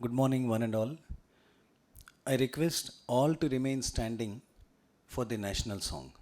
Good morning, one and all. I request all to remain standing for the national song.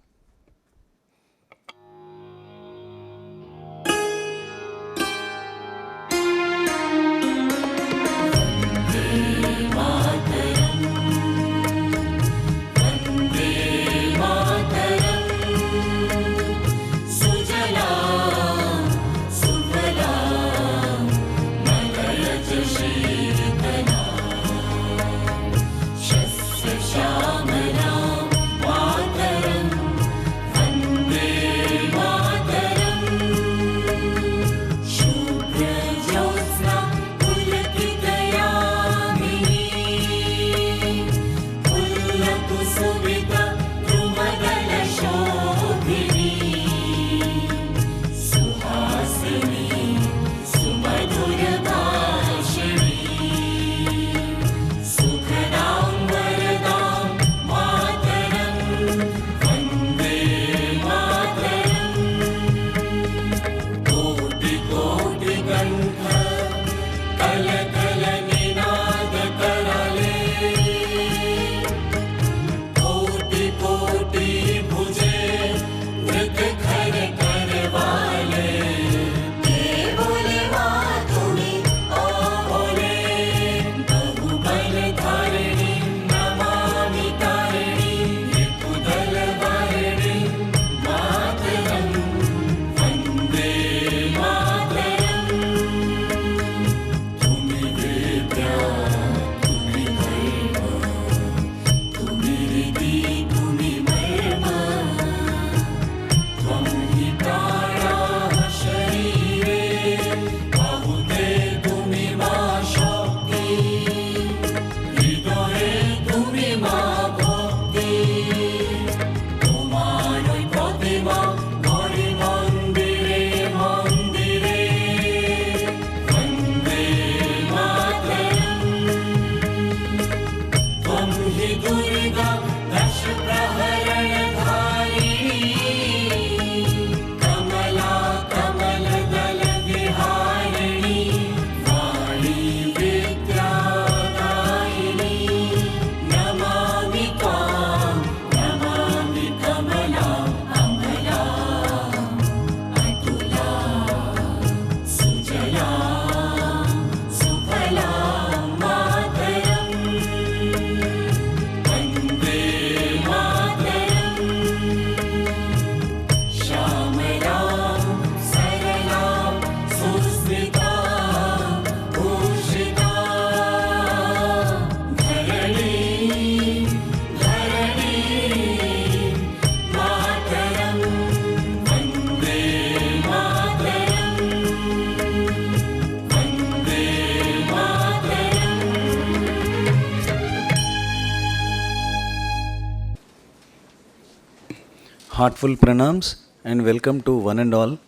Heartful pranams and welcome to one and all.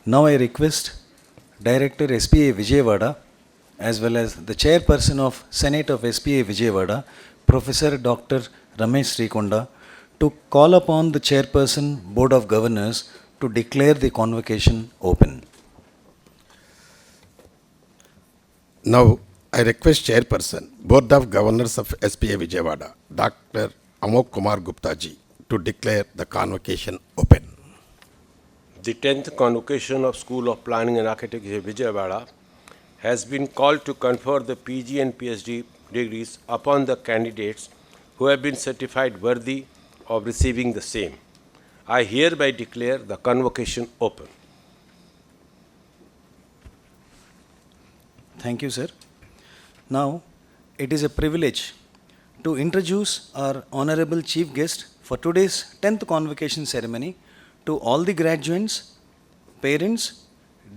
Now I request Director SPA Vijayawada as well as the Chairperson of Senate of SPA Vijayawada, Professor Dr. Ramesh Srikonda, to call upon the Chairperson Board of Governors to declare the convocation open. Now I request Chairperson, Board of Governors of SPA Vijayawada, Dr. Amogh Kumar Gupta ji, to declare the convocation open. The 10th Convocation of School of Planning and Architecture Vijayawada has been called to confer the PG and PhD degrees upon the candidates who have been certified worthy of receiving the same. I hereby declare the convocation open. Thank you, sir. Now, it is a privilege to introduce our honorable chief guest for today's 10th convocation ceremony to all the graduates, parents,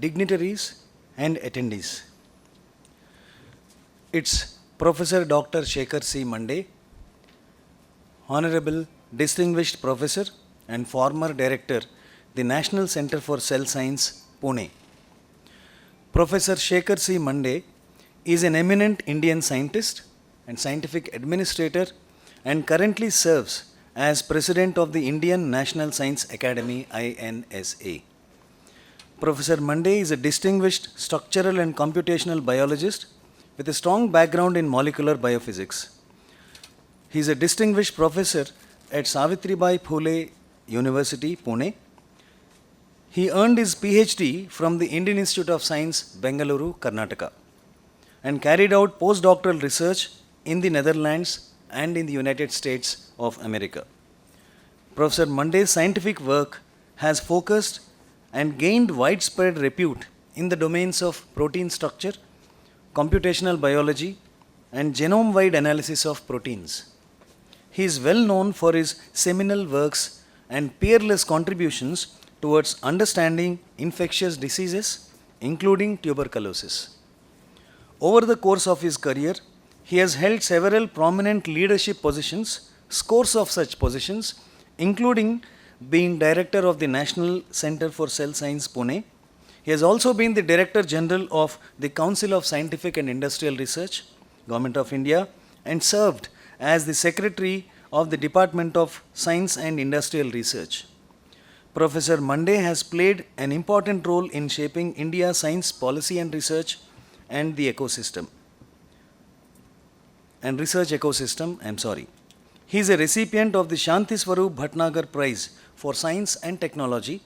dignitaries, and attendees. It's Professor Dr. Shekhar C. Mande, Honorable Distinguished Professor and former Director, the National Center for Cell Science, Pune. Professor Shekhar C. Mande is an eminent Indian scientist and scientific administrator and currently serves as President of the Indian National Science Academy, INSA. Professor Mande is a distinguished structural and computational biologist with a strong background in molecular biophysics. He is a distinguished professor at Savitribai Phule University, Pune. He earned his PhD from the Indian Institute of Science, Bengaluru, Karnataka, and carried out postdoctoral research in the Netherlands and in the United States of America. Professor Mande's scientific work has focused and gained widespread repute in the domains of protein structure, computational biology, and genome-wide analysis of proteins. He is well known for his seminal works and peerless contributions towards understanding infectious diseases, including tuberculosis. Over the course of his career, he has held several prominent leadership positions, scores of such positions, including being Director of the National Center for Cell Science, Pune. He has also been the Director General of the Council of Scientific and Industrial Research, Government of India, and served as the Secretary of the Department of Science and Industrial Research. Professor Mande has played an important role in shaping India's science policy and research and the ecosystem. And research ecosystem, He is a recipient of the Shanti Swarup Bhatnagar Prize for Science and Technology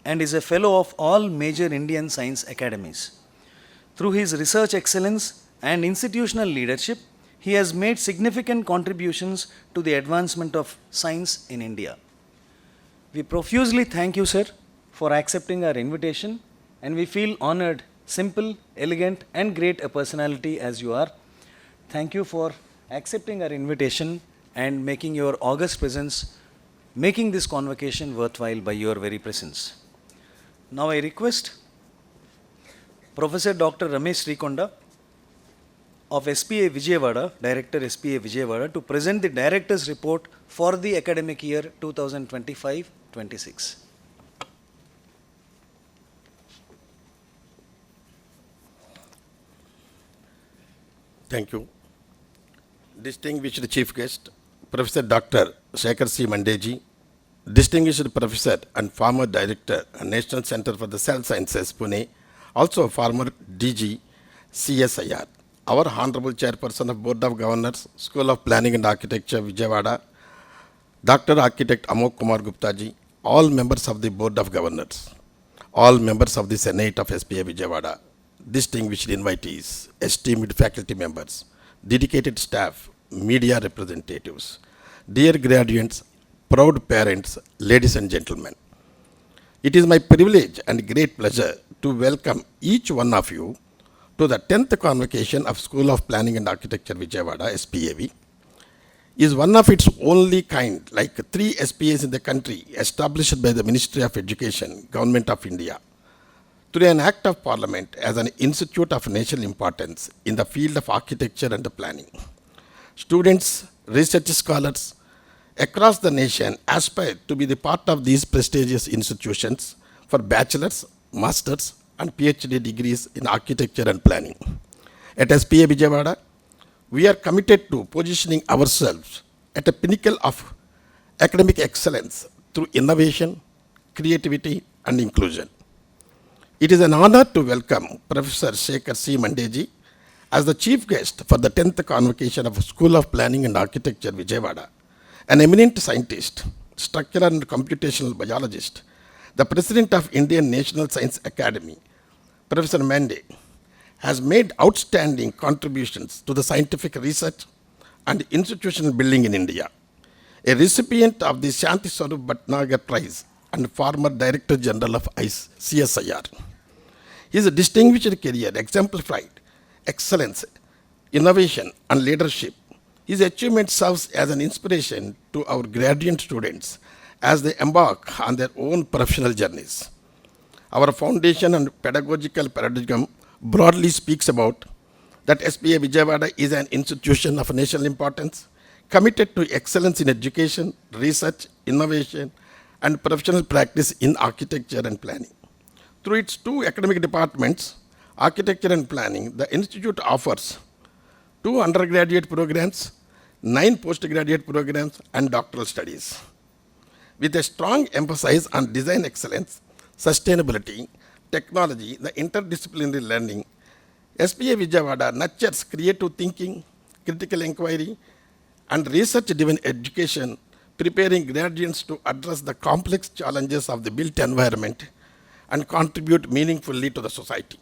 and is a fellow of all major Indian science academies. Through his research excellence and institutional leadership, he has made significant contributions to the advancement of science in India. We profusely thank you, sir, for accepting our invitation, and we feel honored, simple, elegant, and great a personality as you are. Thank you for accepting our invitation and making your august presence, making this convocation worthwhile by your very presence. Now I request Professor Dr. Ramesh Srikonda of SPA Vijayawada, Director SPA Vijayawada, to present the Director's Report for the academic year 2025-26. Thank you. Distinguished Chief Guest, Professor Dr. Shekhar C. Mande, Distinguished Professor and former Director and National Center for the Cell Sciences, Pune, also former DG, CSIR, our Honorable Chairperson of Board of Governors, School of Planning and Architecture, Vijayawada, Dr. Architect Amogh Kumar Gupta ji, all members of the Board of Governors, all members of the Senate of SPA Vijayawada, distinguished invitees, esteemed faculty members, dedicated staff, media representatives, dear graduates, proud parents, ladies and gentlemen. It is my privilege and great pleasure to welcome each one of you to the 10th Convocation of School of Planning and Architecture Vijayawada, SPAV. Is one of its only kind, like 3 SPAs in the country, established by the Ministry of Education, Government of India, through an act of parliament as an institute of national importance in the field of architecture and planning. Students, research scholars across the nation aspire to be the part of these prestigious institutions for bachelor's, master's, and PhD degrees in architecture and planning. At SPA Vijayawada, we are committed to positioning ourselves at a pinnacle of academic excellence through innovation, creativity, and inclusion. It is an honor to welcome Professor Shekhar C. Mande as the chief guest for the 10th Convocation of School of Planning and Architecture Vijayawada, an eminent scientist, structural and computational biologist, the President of Indian National Science Academy. Professor Mande has made outstanding contributions to the scientific research and institutional building in India. A recipient of the Shanti Swarup Bhatnagar Prize and former Director General of CSIR. His distinguished career exemplified excellence, innovation, and leadership. His achievement serves as an inspiration to our graduate students as they embark on their own professional journeys. Our foundation and pedagogical paradigm broadly speaks about that SPA Vijayawada is an institution of national importance, committed to excellence in education, research, innovation, and professional practice in architecture and planning. Through its 2 academic departments, architecture and planning, the institute offers 2 undergraduate programs, 9 postgraduate programs, and doctoral studies. With a strong emphasis on design excellence, sustainability, technology, the interdisciplinary learning, SPA Vijayawada nurtures creative thinking, critical inquiry, and research-driven education, preparing graduates to address the complex challenges of the built environment and contribute meaningfully to the society.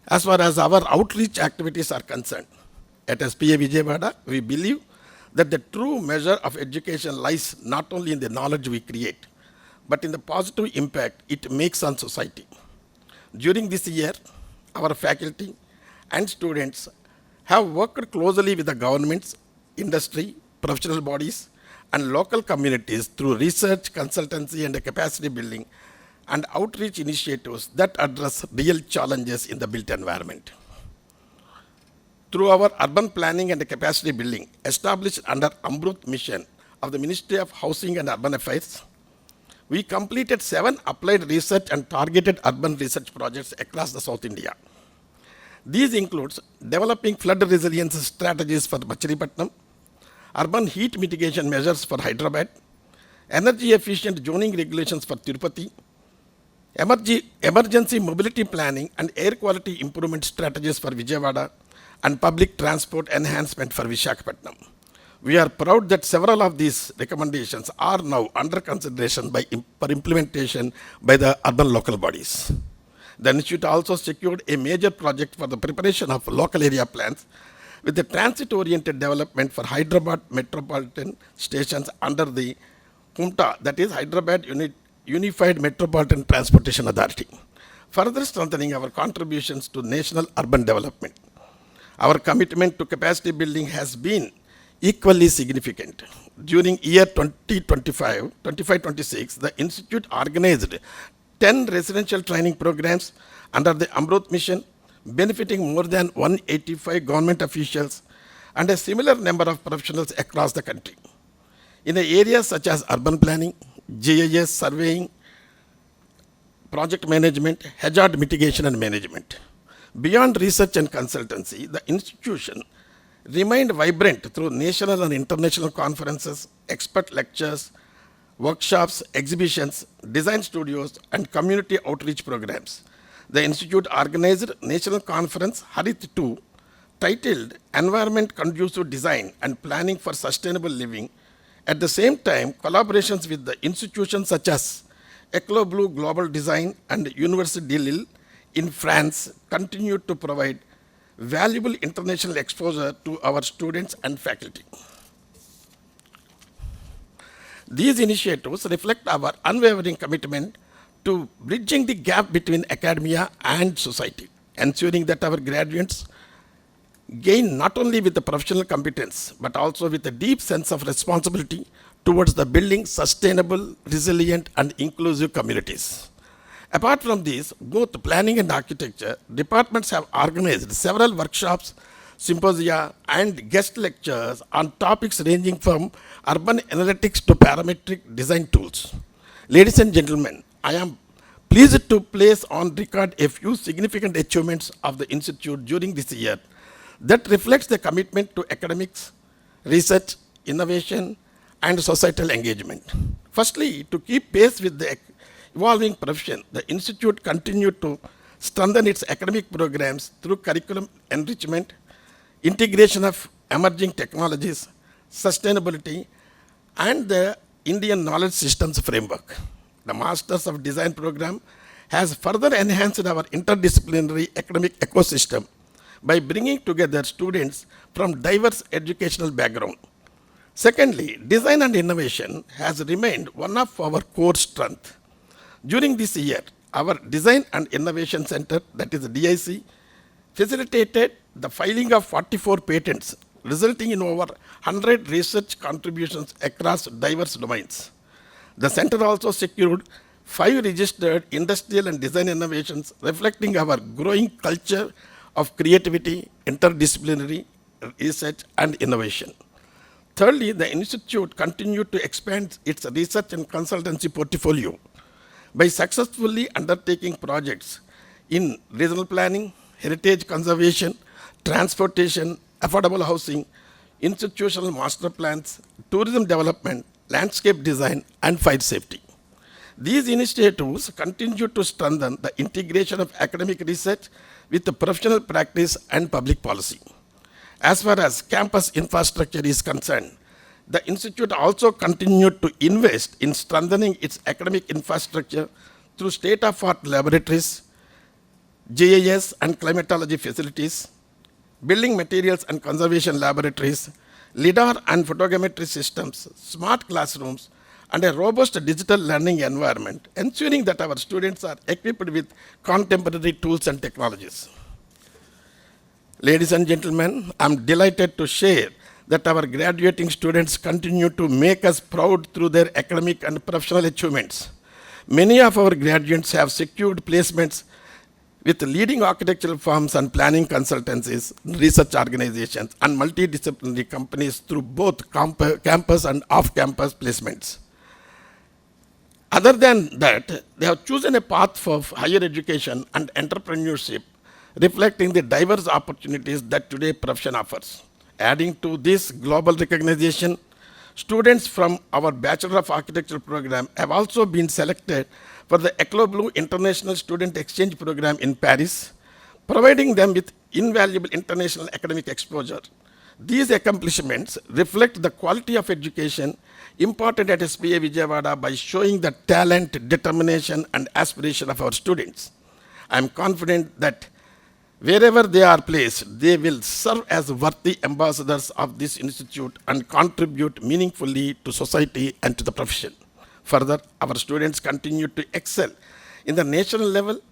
As far as our outreach activities are concerned, at SPA Vijayawada, we believe that the true measure of education lies not only in the knowledge we create, but in the positive impact it makes on society. During this year, our faculty and students have worked closely with the governments, industry, professional bodies, and local communities through research, consultancy, and capacity building and outreach initiatives that address real challenges in the built environment. Through our urban planning and capacity building established under Amrut mission of the Ministry of Housing and Urban Affairs, we completed 7 applied research and targeted urban research projects across the South India. These include developing flood resilience strategies for Machilipatnam, urban heat mitigation measures for Hyderabad, energy efficient zoning regulations for Tirupati, emergency mobility planning and air quality improvement strategies for Vijayawada, and public transport enhancement for Visakhapatnam. We are proud that several of these recommendations are now under consideration for implementation by the urban local bodies. The Institute also secured a major project for the preparation of local area plans with the transit-oriented development for Hyderabad metropolitan stations under the HUMTA, that is Hyderabad Unified Metropolitan Transportation Authority, further strengthening our contributions to national urban development. Our commitment to capacity building has been equally significant. During year 2025-26, the Institute organized 10 residential training programs under the Amrut mission, benefiting more than 185 government officials and a similar number of professionals across the country. In the areas such as urban planning, GIS surveying, project management, hazard mitigation and management. Beyond research and consultancy, the institution remained vibrant through national and international conferences, expert lectures, workshops, exhibitions, design studios, and community outreach programs. The institute organized national conference Harit 2, titled Environment Conducive Design and Planning for Sustainable Living. At the same time, collaborations with the institutions such as Eclo Blue Global Design and Université de Lille in France continued to provide valuable international exposure to our students and faculty. These initiatives reflect our unwavering commitment to bridging the gap between academia and society, ensuring that our graduates gain not only with the professional competence, but also with a deep sense of responsibility towards the building sustainable, resilient, and inclusive communities. Apart from these, both planning and architecture departments have organized several workshops, symposia, and guest lectures on topics ranging from urban analytics to parametric design tools. Ladies and gentlemen, I am pleased to place on record a few significant achievements of the Institute during this year that reflects the commitment to academics, research, innovation, and societal engagement. Firstly, to keep pace with the evolving profession, the Institute continued to strengthen its academic programs through curriculum enrichment, integration of emerging technologies, sustainability, and the Indian Knowledge Systems Framework. The Masters of Design program has further enhanced our interdisciplinary academic ecosystem by bringing together students from diverse educational backgrounds. Secondly, design and innovation has remained one of our core strengths. During this year, our Design and Innovation Center, that is DIC, facilitated the filing of 44 patents, resulting in over 100 research contributions across diverse domains. The center also secured 5 registered industrial and design innovations, reflecting our growing culture of creativity, interdisciplinary research, and innovation. Thirdly, the Institute continued to expand its research and consultancy portfolio by successfully undertaking projects in regional planning, heritage conservation, transportation, affordable housing, institutional master plans, tourism development, landscape design, and fire safety. These initiatives continue to strengthen the integration of academic research with the professional practice and public policy. As far as campus infrastructure is concerned, the institute also continued to invest in strengthening its academic infrastructure through state-of-art laboratories, GIS and climatology facilities, building materials and conservation laboratories, LIDAR and photogrammetry systems, smart classrooms, and a robust digital learning environment, ensuring that our students are equipped with contemporary tools and technologies. Ladies and gentlemen, I'm delighted to share that our graduating students continue to make us proud through their academic and professional achievements. Many of our graduates have secured placements with leading architectural firms and planning consultancies, research organizations, and multidisciplinary companies through both campus and off-campus placements. Other than that, they have chosen a path of higher education and entrepreneurship, reflecting the diverse opportunities that today profession offers. Adding to this global recognition, students from our Bachelor of Architecture program have also been selected for the Eclat Blue International Student Exchange Program in Paris, providing them with invaluable international academic exposure. These accomplishments reflect the quality of education imparted at SPA Vijayawada by showing the talent, determination, and aspiration of our students. I am confident that wherever they are placed, they will serve as worthy ambassadors of this institute and contribute meaningfully to society and to the profession. Further, our students continue to excel in the national level.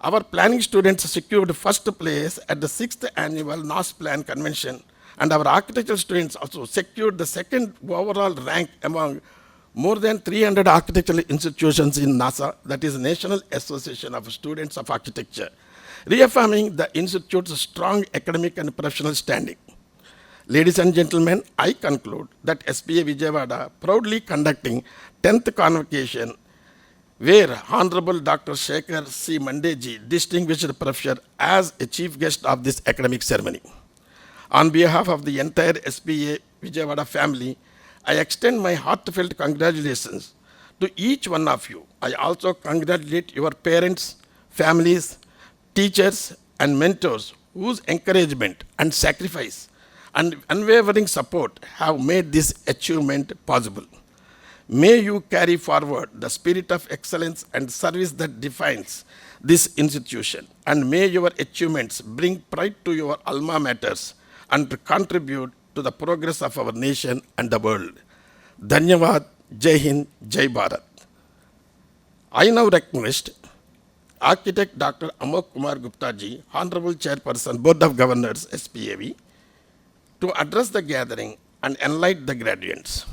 Our planning students secured first place at the 6th annual NOS Plan Convention, and our architectural students also secured the second overall rank among more than 300 architectural institutions in NASA, that is National Association of Students of Architecture, reaffirming the institute's strong academic and professional standing. Ladies and gentlemen, I conclude that SPA Vijayawada proudly conducting 10th Convocation, where Honorable Dr. Shekhar C. Mande ji, Distinguished Professor, as a chief guest of this academic ceremony. On behalf of the entire SPA Vijayawada family, I extend my heartfelt congratulations to each one of you. I also congratulate your parents, families, teachers, and mentors whose encouragement and sacrifice and unwavering support have made this achievement possible. May you carry forward the spirit of excellence and service that defines this institution, and may your achievements bring pride to your alma maters and contribute to the progress of our nation and the world. Dhanyavad, Jai Hind, Jai Bharat. I now request Architect Dr. Amogh Kumar Gupta ji, Honorable Chairperson, Board of Governors, SPAV, to address the gathering and enlighten the graduates.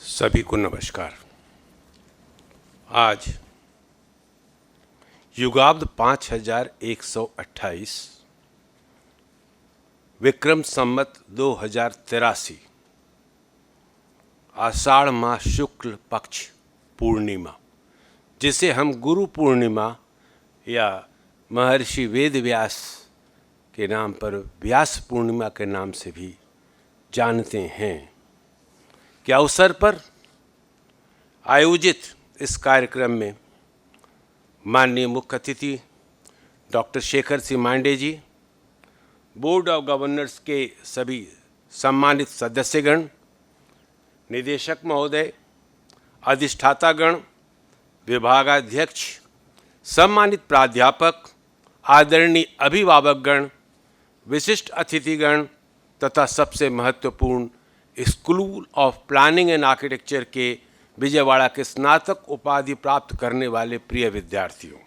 सभी को नमस्कार। आज युगाब्द 5128 विक्रम संवत 2083 आषाढ़ माह शुक्ल पक्ष पूर्णिमा, जिसे हम गुरु पूर्णिमा या महर्षि वेद व्यास के नाम पर व्यास पूर्णिमा के नाम से भी जानते हैं, के अवसर पर आयोजित इस कार्यक्रम में माननीय मुख्य अतिथि doctor Shekhar C Mande ji, board of governors के सभी सम्मानित सदस्यगण, निदेशक महोदय, अधिष्ठातागण, विभागाध्यक्ष, सम्मानित प्राध्यापक, आदरणीय अभिभावकगण, विशिष्ट अतिथिगण तथा सबसे महत्वपूर्ण school of planning and architecture के विजयवाड़ा के स्नातक उपाधि प्राप्त करने वाले प्रिय विद्यार्थियों,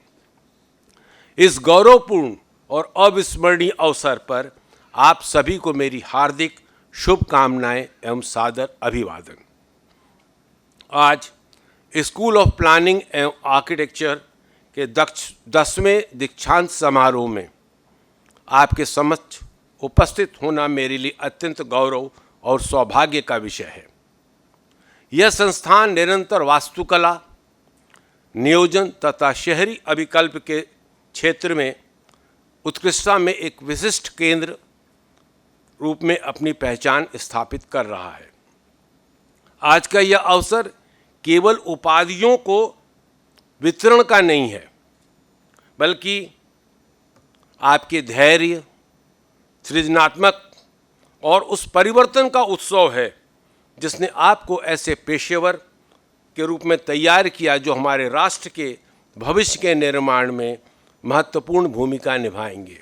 इस गौरवपूर्ण और अविस्मरणीय अवसर पर आप सभी को मेरी हार्दिक शुभकामनाएं एवं सादर अभिवादन। आज स्कूल ऑफ प्लानिंग एवं आर्किटेक्चर के 10वें दीक्षांत समारोह में आपके समक्ष उपस्थित होना मेरे लिए अत्यंत गौरव और सौभाग्य का विषय है। यह संस्थान निरंतर वास्तुकला, नियोजन तथा शहरी अभिकल्प के क्षेत्र में उत्कृष्टता में एक विशिष्ट केंद्र रूप में अपनी पहचान स्थापित कर रहा है। आज का यह अवसर केवल उपाधियों को वितरण का नहीं है, बल्कि आपके धैर्य, सृजनात्मक और उस परिवर्तन का उत्सव है जिसने आपको ऐसे पेशेवर के रूप में तैयार किया जो हमारे राष्ट्र के भविष्य के निर्माण में महत्वपूर्ण भूमिका निभाएंगे।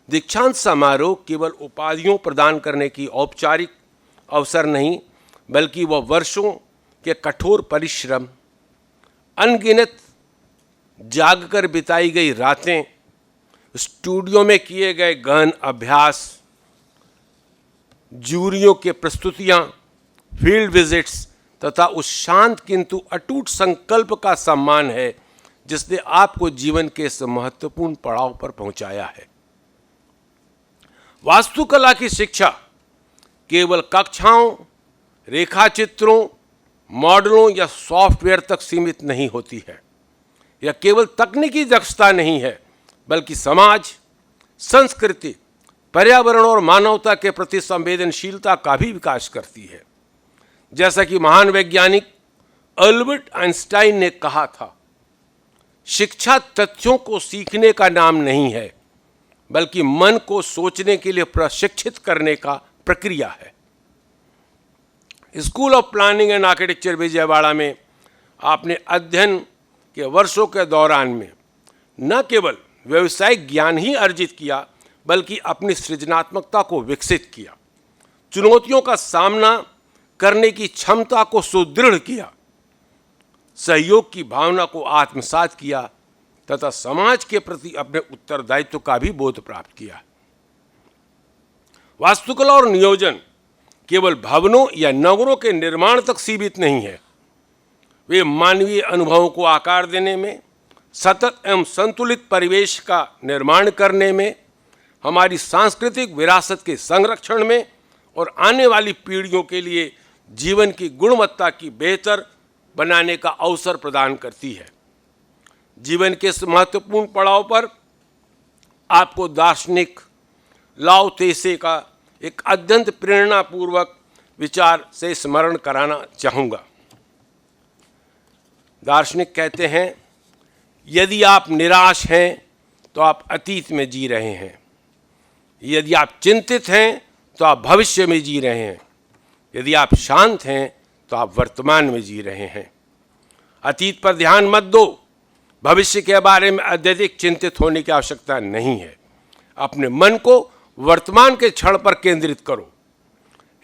दीक्षांत समारोह केवल उपाधियों प्रदान करने की औपचारिक अवसर नहीं, बल्कि वह वर्षों के कठोर परिश्रम, अनगिनत जागकर बिताई गई रातें, स्टूडियो में किए गए गहन अभ्यास, जूरियों के प्रस्तुतियां, फील्ड विजिट्स तथा उस शांत किंतु अटूट संकल्प का सम्मान है जिसने आपको जीवन के इस महत्वपूर्ण पड़ाव पर पहुंचाया है। वास्तुकला की शिक्षा केवल कक्षाओं, रेखाचित्रों, मॉडलों या सॉफ्टवेयर तक सीमित नहीं होती है। यह केवल तकनीकी दक्षता नहीं है, बल्कि समाज, संस्कृति, पर्यावरण और मानवता के प्रति संवेदनशीलता का भी विकास करती है। जैसा कि महान वैज्ञानिक अल्बर्ट आइंस्टाइन ने कहा था, शिक्षा तथ्यों को सीखने का नाम नहीं है, बल्कि मन को सोचने के लिए प्रशिक्षित करने का प्रक्रिया है। School of planning and architecture Vijayawada में आपने अध्ययन के वर्षों के दौरान में न केवल व्यावसायिक ज्ञान ही अर्जित किया, बल्कि अपनी सृजनात्मकता को विकसित किया, चुनौतियों का सामना करने की क्षमता को सुदृढ़ किया, सहयोग की भावना को आत्मसात किया तथा समाज के प्रति अपने उत्तरदायित्व का भी बोध प्राप्त किया। वास्तुकला और नियोजन केवल भवनों या नगरों के निर्माण तक सीमित नहीं है। वे मानवीय अनुभवों को आकार देने में, सतत एवं संतुलित परिवेश का निर्माण करने में, हमारी सांस्कृतिक विरासत के संरक्षण में और आने वाली पीढ़ियों के लिए जीवन की गुणवत्ता की बेहतर बनाने का अवसर प्रदान करती है। जीवन के इस महत्वपूर्ण पड़ाव पर आपको दार्शनिक लाओ त्से का एक अत्यंत प्रेरणापूर्वक विचार से स्मरण कराना चाहूँगा। दार्शनिक कहते हैं, यदि आप निराश हैं तो आप अतीत में जी रहे हैं, यदि आप चिंतित हैं तो आप भविष्य में जी रहे हैं, यदि आप शांत हैं तो आप वर्तमान में जी रहे हैं। अतीत पर ध्यान मत दो, भविष्य के बारे में अत्यधिक चिंतित होने की आवश्यकता नहीं है। अपने मन को वर्तमान के क्षण पर केंद्रित करो।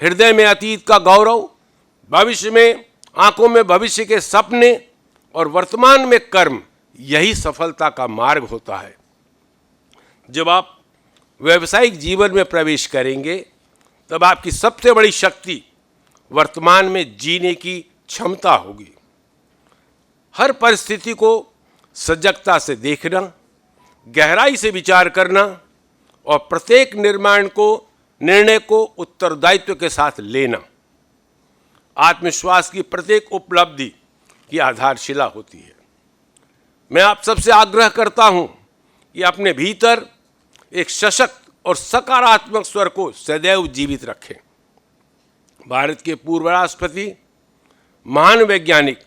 हृदय में अतीत का गौरव, भविष्य में आंखों में भविष्य के सपने और वर्तमान में कर्म, यही सफलता का मार्ग होता है। जब आप व्यावसायिक जीवन में प्रवेश करेंगे, तब आपकी सबसे बड़ी शक्ति वर्तमान में जीने की क्षमता होगी। हर परिस्थिति को सजगता से देखना, गहराई से विचार करना और प्रत्येक निर्णय को उत्तरदायित्व के साथ लेना आत्मविश्वास की प्रत्येक उपलब्धि की आधारशिला होती है। मैं आप सबसे आग्रह करता हूं कि अपने भीतर एक सशक्त और सकारात्मक स्वर को सदैव जीवित रखें। भारत के पूर्व राष्ट्रपति, महान वैज्ञानिक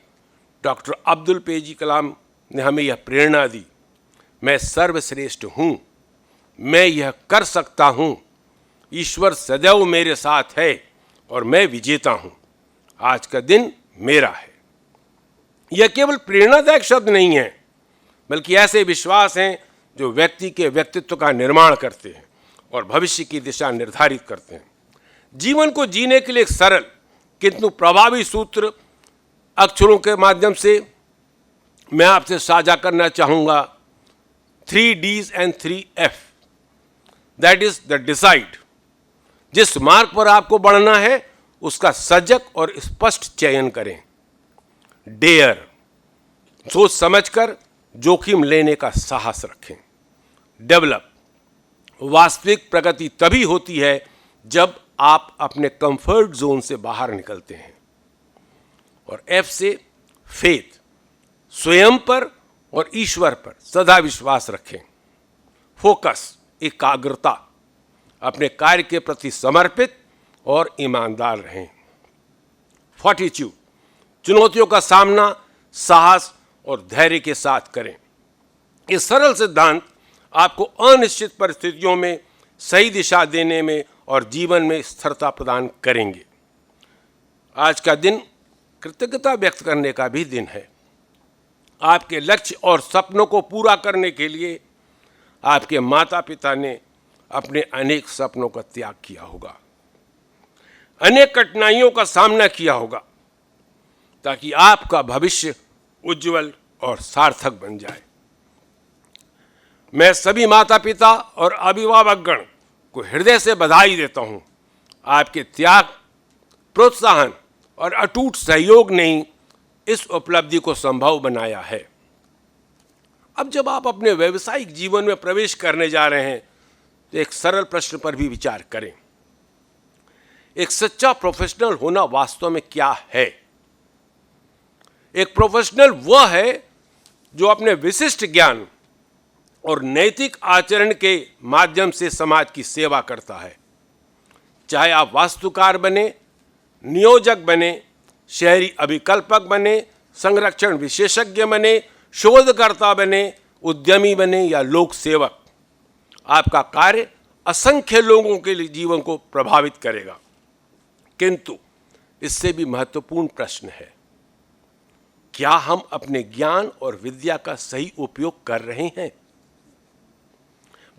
डॉक्टर अब्दुल पेजी कलाम ने हमें यह प्रेरणा दी, मैं सर्वश्रेष्ठ हूँ, मैं यह कर सकता हूँ, ईश्वर सदैव मेरे साथ है और मैं विजेता हूँ, आज का दिन मेरा है। यह केवल प्रेरणादायक शब्द नहीं है, बल्कि ऐसे विश्वास हैं जो व्यक्ति के व्यक्तित्व का निर्माण करते हैं और भविष्य की दिशा निर्धारित करते हैं। जीवन को जीने के लिए एक सरल किंतु प्रभावी सूत्र अक्षरों के माध्यम से मैं आपसे साझा करना चाहूँगा। 3 Ds and 3 F, that is the decide. जिस मार्ग पर आपको बढ़ना है उसका सजग और स्पष्ट चयन करें। डेयर, सोच समझकर जोखिम लेने का साहस रखें। डेवलप, वास्तविक प्रगति तभी होती है जब आप अपने कंफर्ट जोन से बाहर निकलते हैं। और एफ से फेथ, स्वयं पर और ईश्वर पर सदा विश्वास रखें। फोकस, एकाग्रता, अपने कार्य के प्रति समर्पित और ईमानदार रहें। फॉर्टिट्यूड, चुनौतियों का सामना साहस और धैर्य के साथ करें। ये सरल सिद्धांत आपको अनिश्चित परिस्थितियों में सही दिशा देने में और जीवन में स्थिरता प्रदान करेंगे। आज का दिन कृतज्ञता व्यक्त करने का भी दिन है। आपके लक्ष्य और सपनों को पूरा करने के लिए आपके माता पिता ने अपने अनेक सपनों का त्याग किया होगा, अनेक कठिनाइयों का सामना किया होगा, ताकि आपका भविष्य उज्जवल और सार्थक बन जाए। मैं सभी माता पिता और अभिभावकगण को हृदय से बधाई देता हूं। आपके त्याग, प्रोत्साहन और अटूट सहयोग ने ही इस उपलब्धि को संभव बनाया है। अब जब आप अपने व्यावसायिक जीवन में प्रवेश करने जा रहे हैं तो एक सरल प्रश्न पर भी विचार करें। एक सच्चा प्रोफेशनल होना वास्तव में क्या है? एक प्रोफेशनल वह है जो अपने विशिष्ट ज्ञान और नैतिक आचरण के माध्यम से समाज की सेवा करता है। चाहे आप वास्तुकार बने, नियोजक बने, शहरी अभिकल्पक बने, संरक्षण विशेषज्ञ बने, शोधकर्ता बने, उद्यमी बने या लोक सेवक, आपका कार्य असंख्य लोगों के जीवन को प्रभावित करेगा। किंतु इससे भी महत्वपूर्ण प्रश्न है, क्या हम अपने ज्ञान और विद्या का सही उपयोग कर रहे हैं?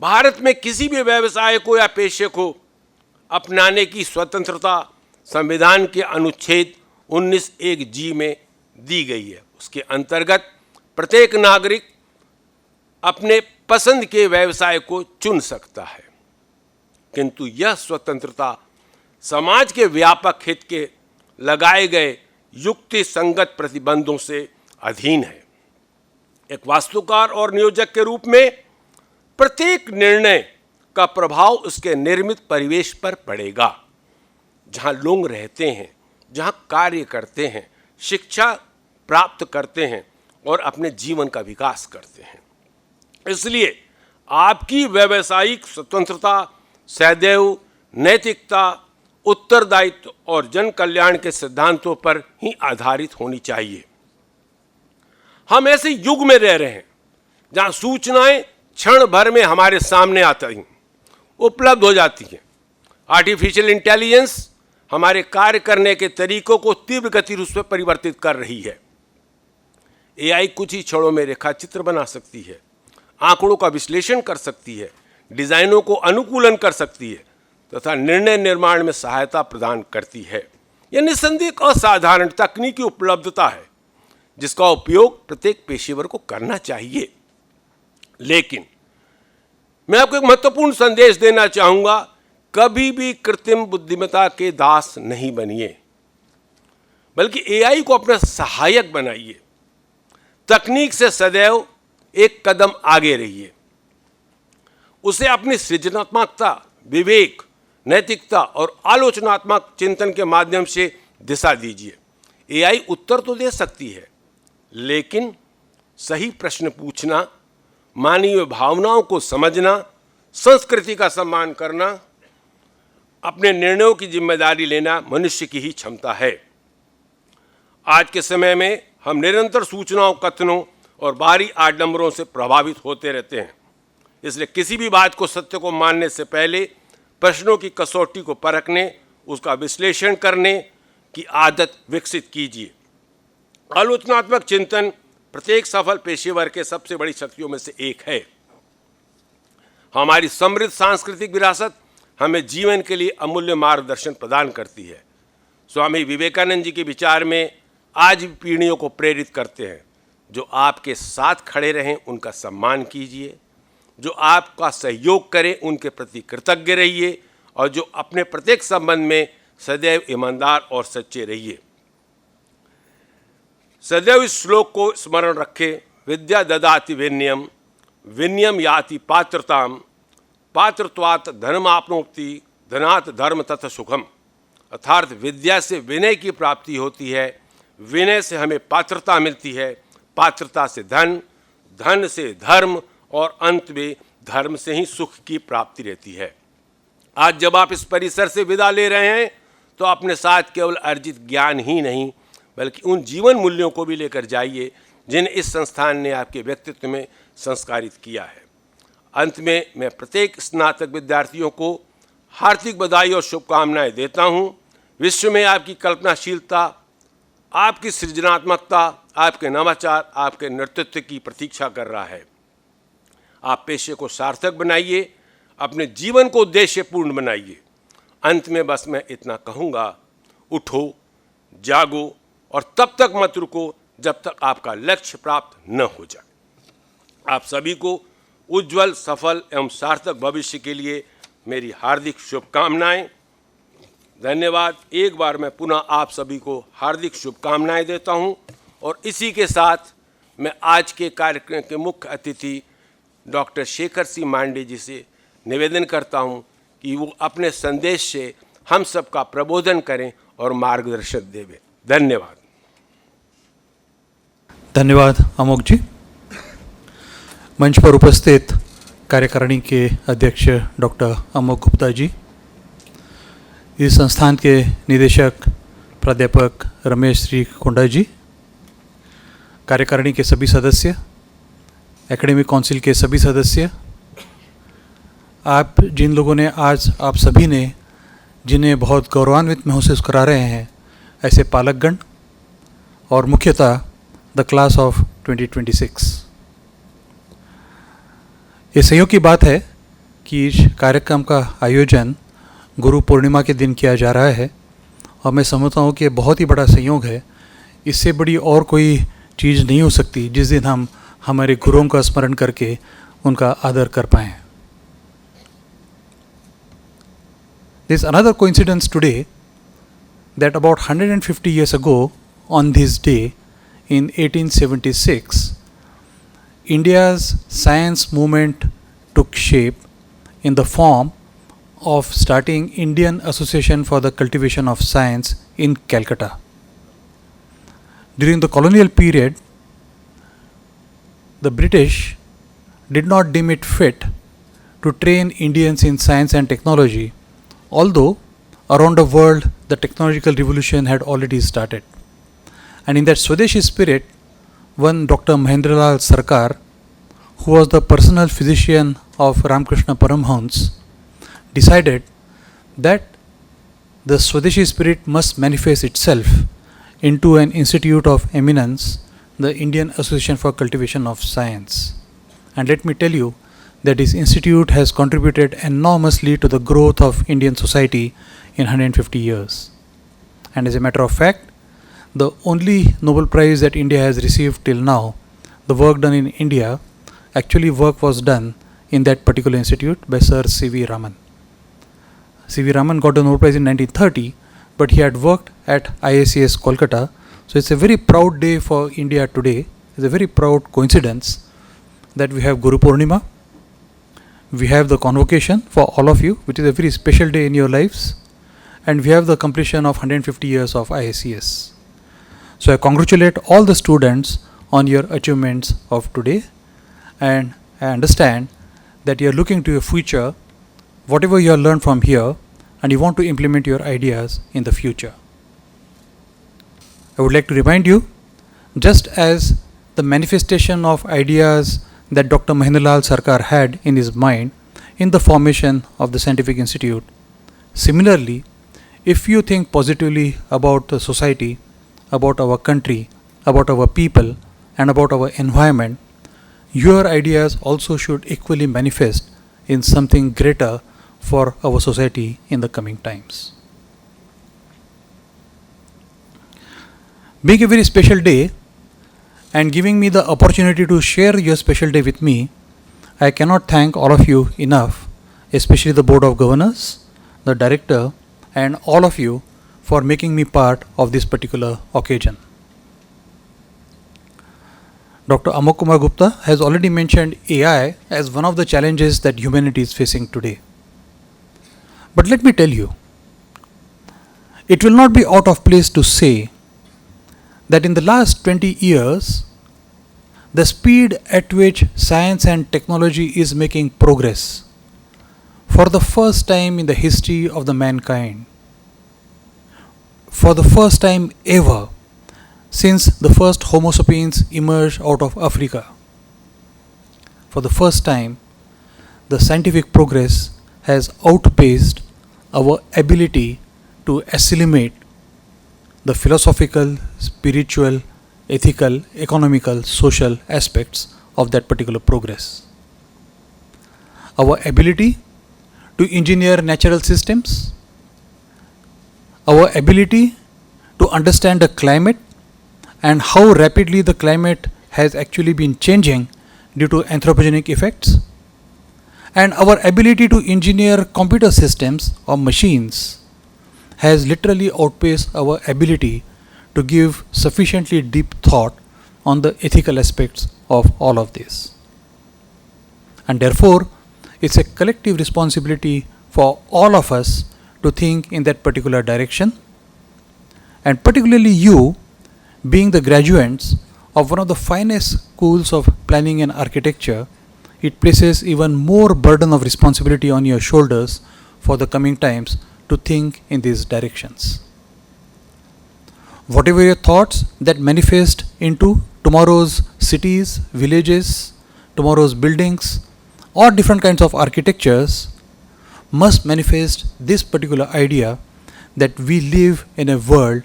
भारत में किसी भी व्यवसाय को या पेशे को अपनाने की स्वतंत्रता संविधान के अनुच्छेद 19(1) में दी गई है। उसके अंतर्गत प्रत्येक नागरिक अपने पसंद के व्यवसाय को चुन सकता है, किंतु यह स्वतंत्रता समाज के व्यापक हित के लगाए गए युक्ति संगत प्रतिबंधों से अधीन है। एक वास्तुकार और नियोजक के रूप में प्रत्येक निर्णय का प्रभाव उसके निर्मित परिवेश पर पड़ेगा, जहां लोग रहते हैं, जहां कार्य करते हैं, शिक्षा प्राप्त करते हैं और अपने जीवन का विकास करते हैं। इसलिए आपकी व्यावसायिक स्वतंत्रता सदैव नैतिकता, उत्तरदायित्व और जन कल्याण के सिद्धांतों पर ही आधारित होनी चाहिए। हम ऐसे युग में रह रहे हैं जहां सूचनाएं क्षण भर में हमारे सामने आती हैं, उपलब्ध हो जाती हैं। आर्टिफिशियल इंटेलिजेंस हमारे कार्य करने के तरीकों को तीव्र गति रूप से परिवर्तित कर रही है। एआई कुछ ही क्षणों में रेखाचित्र बना सकती है, आंकड़ों का विश्लेषण कर सकती है, डिजाइनों को अनुकूलन कर सकती है तथा निर्णय निर्माण में सहायता प्रदान करती है। यह निस्संदेह एक असाधारण तकनीकी उपलब्धता है जिसका उपयोग प्रत्येक पेशेवर को करना चाहिए। लेकिन मैं आपको एक महत्वपूर्ण संदेश देना चाहूंगा, कभी भी कृत्रिम बुद्धिमत्ता के दास नहीं बनिए, बल्कि एआई को अपना सहायक बनाइए। तकनीक से सदैव एक कदम आगे रहिए। उसे अपनी सृजनात्मकता, विवेक, नैतिकता और आलोचनात्मक चिंतन के माध्यम से दिशा दीजिए। एआई उत्तर तो दे सकती है, लेकिन सही प्रश्न पूछना, मानवीय भावनाओं को समझना, संस्कृति का सम्मान करना, अपने निर्णयों की जिम्मेदारी लेना मनुष्य की ही क्षमता है। आज के समय में हम निरंतर सूचनाओं, कथनों और बाहरी आडंबरों से प्रभावित होते रहते हैं। इसलिए किसी भी बात को, सत्य को मानने से पहले प्रश्नों की कसौटी को परखने, उसका विश्लेषण करने की आदत विकसित कीजिए। आलोचनात्मक चिंतन प्रत्येक सफल पेशेवर के सबसे बड़ी शक्तियों में से एक है। हमारी समृद्ध सांस्कृतिक विरासत हमें जीवन के लिए अमूल्य मार्गदर्शन प्रदान करती है। स्वामी विवेकानंद जी के विचार में आज भी पीढ़ियों को प्रेरित करते हैं। जो आपके साथ खड़े रहें उनका सम्मान कीजिए, जो आपका सहयोग करें उनके प्रति कृतज्ञ रहिए और जो अपने प्रत्येक संबंध में सदैव ईमानदार और सच्चे रहिए। सदैव इस श्लोक को स्मरण रखें, विद्या ददाति विनयम, विनयम याति पात्रताम, पात्रत्वात् धर्माप्नोति, धनात् धर्म तथा सुखम। अर्थात विद्या से विनय की प्राप्ति होती है, विनय से हमें पात्रता मिलती है, पात्रता से धन, धन से धर्म और अंत में धर्म से ही सुख की प्राप्ति रहती है। आज जब आप इस परिसर से विदा ले रहे हैं तो अपने साथ केवल अर्जित ज्ञान ही नहीं बल्कि उन जीवन मूल्यों को भी लेकर जाइए जिन्हें इस संस्थान ने आपके व्यक्तित्व में संस्कारित किया है। अंत में मैं प्रत्येक स्नातक विद्यार्थियों को हार्दिक बधाई और शुभकामनाएं देता हूं। विश्व में आपकी कल्पनाशीलता, आपकी सृजनात्मकता, आपके नवाचार, आपके नेतृत्व की प्रतीक्षा कर रहा है। आप पेशे को सार्थक बनाइए, अपने जीवन को उद्देश्यपूर्ण बनाइए। अंत में बस मैं इतना कहूँगा, उठो, जागो और तब तक मत रुको जब तक आपका लक्ष्य प्राप्त न हो जाए। आप सभी को उज्जवल, सफल एवं सार्थक भविष्य के लिए मेरी हार्दिक शुभकामनाएं। धन्यवाद। एक बार मैं पुनः आप सभी को हार्दिक शुभकामनाएं देता हूं और इसी के साथ मैं आज के कार्यक्रम के मुख्य अतिथि डॉक्टर शेखर सी मांडे जी से निवेदन करता हूं कि वो अपने संदेश से हम सबका प्रबोधन करें और मार्गदर्शन देवें। धन्यवाद। धन्यवाद अमोघ जी। मंच पर उपस्थित कार्यकारिणी के अध्यक्ष डॉक्टर अमोघ गुप्ता जी, इस संस्थान के निदेशक प्राध्यापक रमेश श्रीकोंडा जी, कार्यकारिणी के सभी सदस्य, एकेडमिक काउंसिल के सभी सदस्य, आप जिन लोगों ने आज आप सभी ने जिन्हें बहुत गौरवान्वित महसूस करा रहे हैं, ऐसे पालकगण और मुख्यतः द क्लास ऑफ 2026। ये संयोग की बात है कि इस कार्यक्रम का आयोजन गुरु पूर्णिमा के दिन किया जा रहा है और मैं समझता हूँ कि ये बहुत ही बड़ा संयोग है। इससे बड़ी और कोई चीज़ नहीं हो सकती जिस दिन हम हमारे गुरुओं का स्मरण करके उनका आदर कर पाएँ। There is another coincidence today that about 150 years ago on this day in 1876, India's science movement took shape in the form of starting Indian Association for the Cultivation of Science in Calcutta. During the colonial period, the British did not deem it fit to train Indians in science and technology, although around the world the technological revolution had already started. And in that Swadeshi spirit, one Dr. Mahendralal Sarkar, who was the personal physician of Ramakrishna Paramhans, decided that the Swadeshi spirit must manifest itself into an institute of eminence, the Indian Association for Cultivation of Science. And let me tell you that this institute has contributed enormously to the growth of Indian society in 150 years. And as a matter of fact, the only Nobel Prize that India has received till now, the work done in India, actually work was done in that particular institute by Sir C.V. Raman. C.V. Raman got the Nobel Prize in 1930, but he had worked at IACS Kolkata. So it's a very proud day for India today. It's a very proud coincidence that we have Guru Purnima, we have the convocation for all of you, which is a very special day in your lives, and we have the completion of 150 years of IACS. So I congratulate all the students on your achievements of today, and I understand that you are looking to your future, whatever you have learned from here, and you want to implement your ideas in the future. I would like to remind you, just as the manifestation of ideas that Dr. Mahendralal Sarkar had in his mind in the formation of the Scientific Institute, similarly, if you think positively about the society, about our country, about our people, and about our environment, your ideas also should equally manifest in something greater for our society in the coming times. Being a very special day and giving me the opportunity to share your special day with me, I cannot thank all of you enough, especially the Board of Governors, the Director, and all of you for making me part of this particular occasion. Dr. Amogh Kumar Gupta has already mentioned AI as one of the challenges that humanity is facing today. But let me tell you, it will not be out of place to say that in the last 20 years, the speed at which science and technology is making progress, for the first time in the history of the mankind, for the first time ever since the first Homo sapiens emerged out of Africa, for the first time, the scientific progress has outpaced our ability to assimilate the philosophical, spiritual, ethical, economical, social aspects of that particular progress. Our ability to engineer natural systems, our ability to understand the climate and how rapidly the climate has actually been changing due to anthropogenic effects, and our ability to engineer computer systems or machines has literally outpaced our ability to give sufficiently deep thought on the ethical aspects of all of this. And therefore, it's a collective responsibility for all of us to think in that particular direction, and particularly you, being the graduates of one of the finest schools of planning and architecture, it places even more burden of responsibility on your shoulders for the coming times to think in these directions. Whatever your thoughts that manifest into tomorrow's cities, villages, tomorrow's buildings, or different kinds of architectures must manifest this particular idea that we live in a world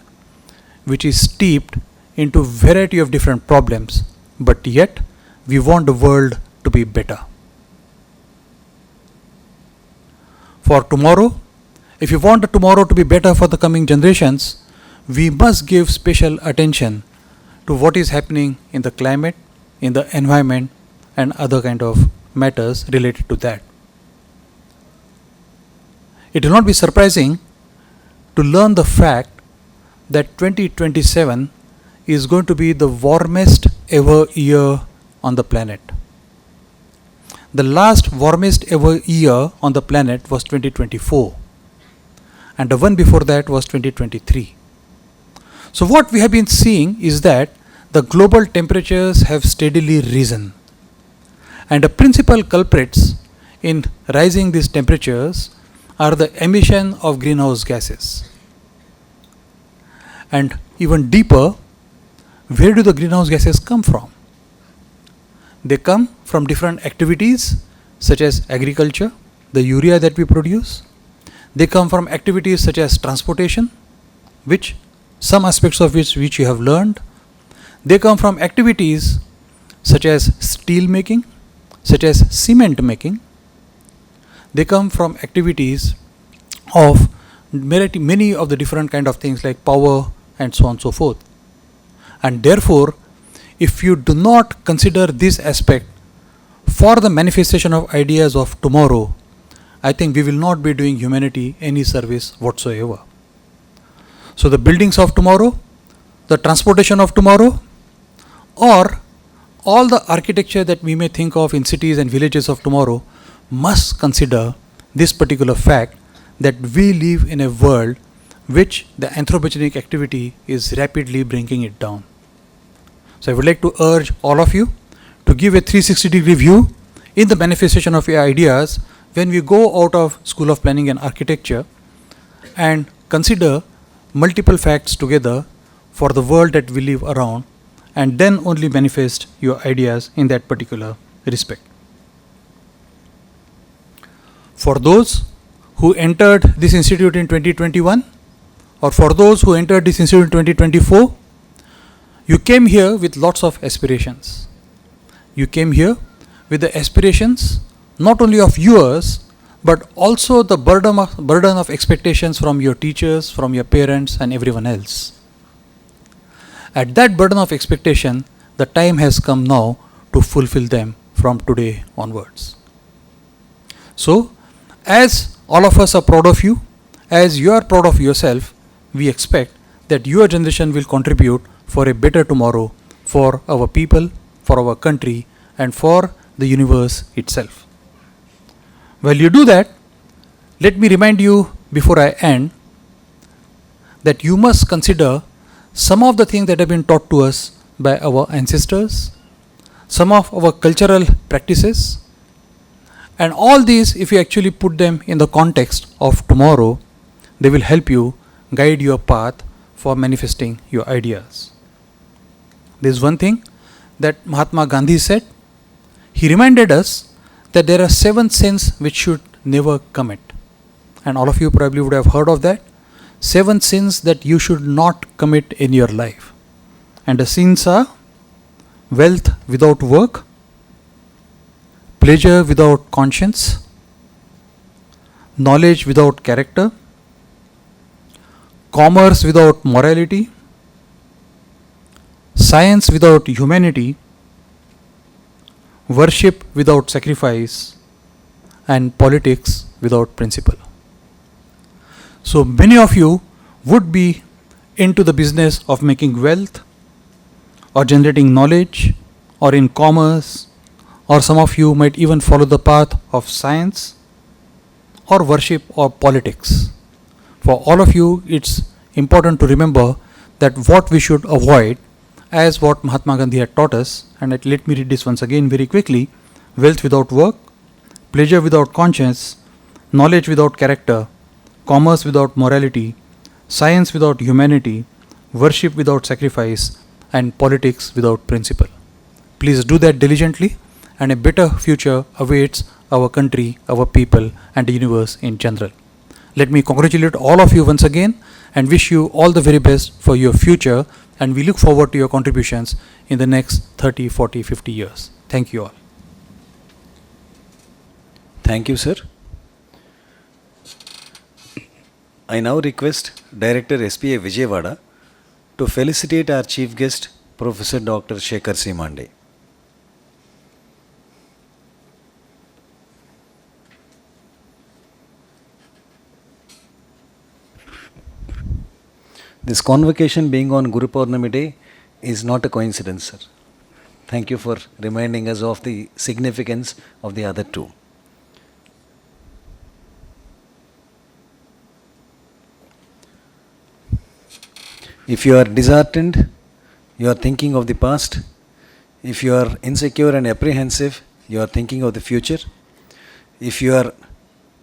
which is steeped into variety of different problems, but yet we want the world to be better. For tomorrow, if you want the tomorrow to be better for the coming generations, we must give special attention to what is happening in the climate, in the environment, and other kind of matters related to that. It will not be surprising to learn the fact that 2027 is going to be the warmest ever year on the planet. The last warmest ever year on the planet was 2024, and the one before that was 2023. So what we have been seeing is that the global temperatures have steadily risen, and the principal culprits in rising these temperatures are the emission of greenhouse gases. And even deeper, where do the greenhouse gases come from? They come from different activities such as agriculture, the urea that we produce. They come from activities such as transportation, which some aspects of which you have learned. They come from activities such as steel making, such as cement making. They come from activities of many of the different kind of things like power and so on and so forth. And therefore, if you do not consider this aspect for the manifestation of ideas of tomorrow, I think we will not be doing humanity any service whatsoever. So the buildings of tomorrow, the transportation of tomorrow, or all the architecture that we may think of in cities and villages of tomorrow must consider this particular fact that we live in a world which the anthropogenic activity is rapidly bringing it down. So I would like to urge all of you to give a 360-degree view in the manifestation of your ideas when we go out of School of Planning and Architecture and consider multiple facts together for the world that we live around, and then only manifest your ideas in that particular respect. For those who entered this institute in 2021, or for those who entered this institute in 2024, you came here with lots of aspirations. You came here with the aspirations not only of yours, but also the burden of expectations from your teachers, from your parents, and everyone else. At that burden of expectation, the time has come now to fulfill them from today onwards. So, as all of us are proud of you, as you are proud of yourself, we expect that your generation will contribute for a better tomorrow for our people, for our country, and for the universe itself. While you do that, let me remind you before I end that you must consider some of the things that have been taught to us by our ancestors, some of our cultural practices, And all these, if you actually put them in the context of tomorrow, they will help you guide your path for manifesting your ideas. There is one thing that Mahatma Gandhi said. He reminded us that there are 7 sins which should never commit. And all of you probably would have heard of that. 7 sins that you should not commit in your life. And the sins are wealth without work, pleasure without conscience, knowledge without character, commerce without morality, science without humanity, worship without sacrifice, and politics without principle. So many of you would be into the business of making wealth or generating knowledge or in commerce, or some of you might even follow the path of science or worship or politics. For all of you, it's important to remember that what we should avoid, as what Mahatma Gandhi had taught us, and let me read this once again very quickly: wealth without work, pleasure without conscience, knowledge without character, commerce without morality, science without humanity, worship without sacrifice, and politics without principle. Please do that diligently, and a better future awaits our country, our people, and the universe in general. Let me congratulate all of you once again and wish you all the very best for your future, and we look forward to your contributions in the next 30, 40, 50 years. Thank you all. Thank you, sir. I now request Director SPA Vijayawada to felicitate our chief guest, Professor Dr. Shekhar C. Mande. This convocation being on Guru Purnami Day is not a coincidence, sir. Thank you for reminding us of the significance of the other two. If you are disheartened, you are thinking of the past. If you are insecure and apprehensive, you are thinking of the future. If you are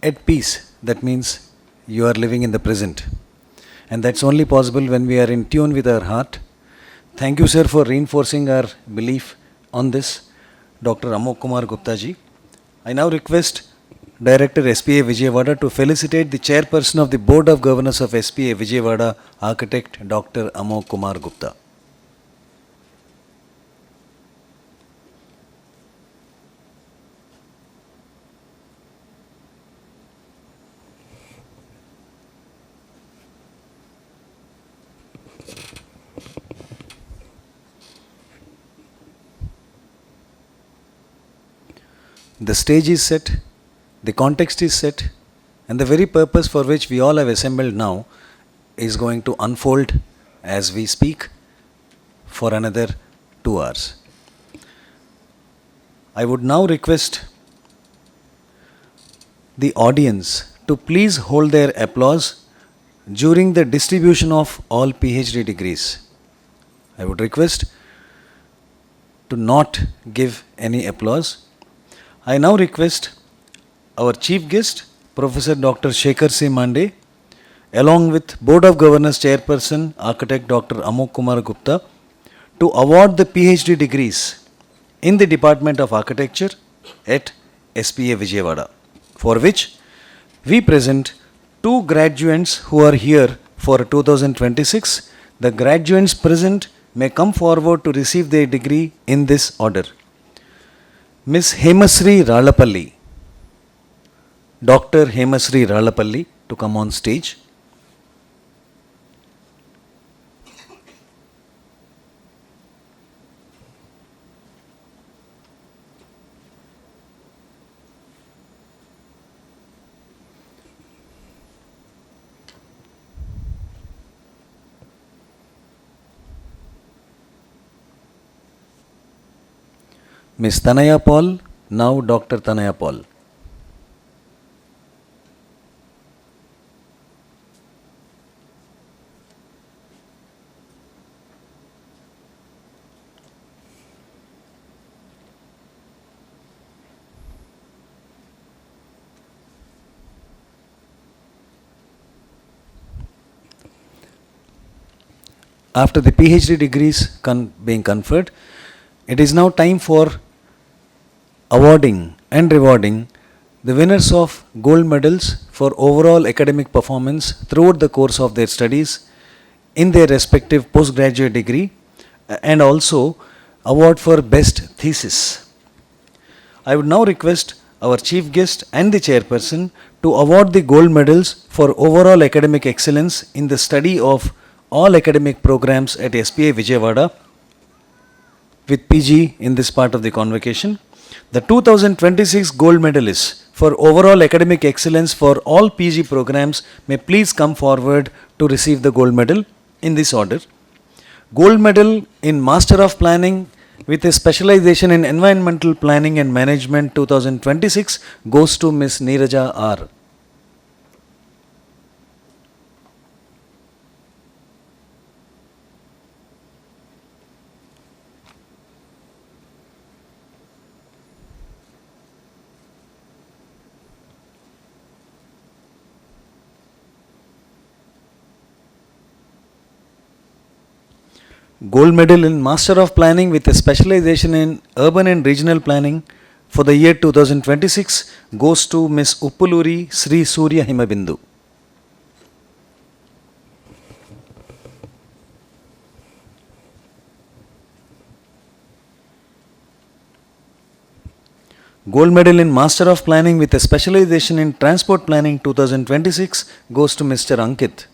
at peace, that means you are living in the present. And that's only possible when we are in tune with our heart. Thank you, sir, for reinforcing our belief on this, Dr. Amogh Kumar Gupta ji. I now request Director SPA Vijayawada to felicitate the Chairperson of the Board of Governors of SPA Vijayawada, Architect Dr. Amogh Kumar Gupta. The stage is set, the context is set, and the very purpose for which we all have assembled now is going to unfold as we speak for another 2 hours. I would now request the audience to please hold their applause during the distribution of all PhD degrees. I would request to not give any applause. I now request our chief guest, Professor Dr. Shekhar C. Mande, along with Board of Governors Chairperson, Architect Dr. Amogh Kumar Gupta, to award the PhD degrees in the Department of Architecture at SPA Vijayawada, for which we present 2 graduates who are here for 2026. The graduates present may come forward to receive their degree in this order. Ms. Hemasri Ralapalli, Dr. Hemasri Ralapalli, to come on stage. Ms. Tanaya Paul, now Dr. Tanaya Paul. after the PhD degrees being conferred, it is now time for awarding and rewarding the winners of gold medals for overall academic performance throughout the course of their studies in their respective postgraduate degree, and also award for best thesis. I would now request our chief guest and the chairperson to award the gold medals for overall academic excellence in the study of all academic programs at SPA Vijayawada with PG in this part of the convocation. The 2026 gold medalists for overall academic excellence for all PG programs may please come forward to receive the gold medal in this order. Gold medal in Master of Planning with a specialization in Environmental Planning and Management 2026 goes to Ms. Neeraja R. Gold medal in Master of Planning with a specialization in Urban and Regional Planning for the year 2026 goes to Ms. Uppuluri Sri Surya Himabindu. Gold medal in Master of Planning with a specialization in Transport Planning 2026 goes to Mr. Ankit.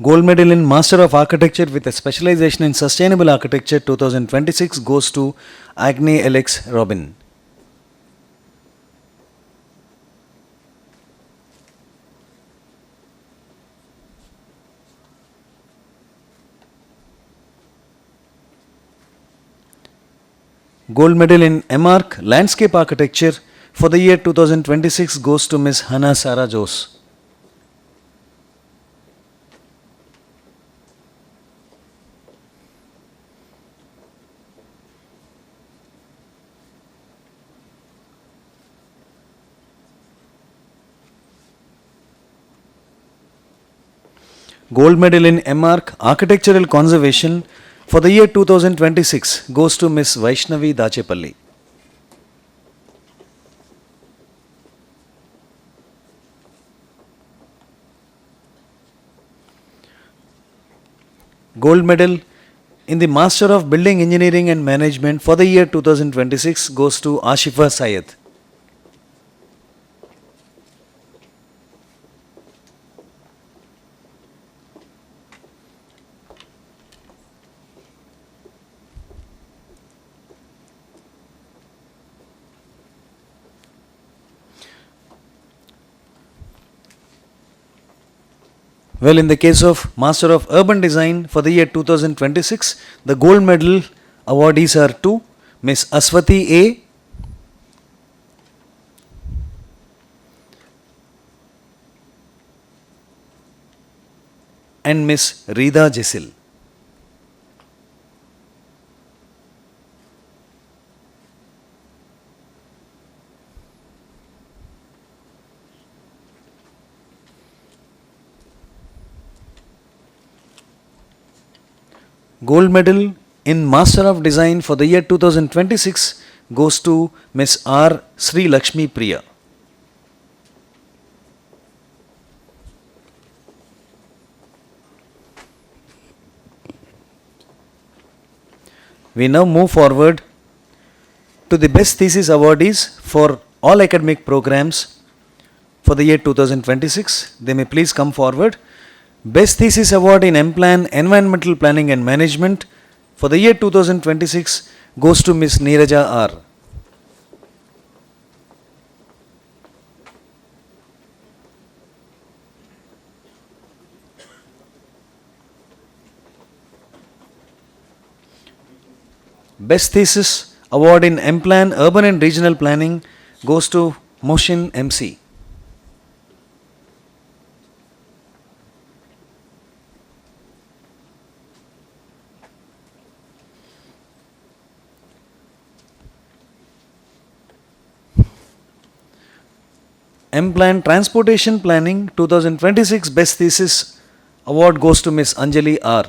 Gold medal in Master of Architecture with a specialization in Sustainable Architecture 2026 goes to Agni Alex Robin. Gold medal in MArch Landscape Architecture for the year 2026 goes to Ms. Hannah Sarah Jose. Gold medal in MArch Architectural Conservation for the year 2026 goes to Ms. Vaishnavi Dachepalli. Gold medal in the Master of Building Engineering and Management for the year 2026 goes to Ashifa Syed. Well, in the case of Master of Urban Design for the year 2026, the gold medal awardees are to Ms. Aswati A. and Ms. Rida Jesil. Gold medal in Master of Design for the year 2026 goes to Ms. R. Sri Lakshmi Priya. We now move forward to the Best Thesis awardees for all academic programs for the year 2026. They may please come forward. Best Thesis Award in M-Plan, Environmental Planning and Management for the year 2026 goes to Ms. Neeraja R. Best Thesis Award in M-Plan, Urban and Regional Planning goes to Moshin MC. M-Plan Transportation Planning 2026 Best Thesis Award goes to Miss Anjali R.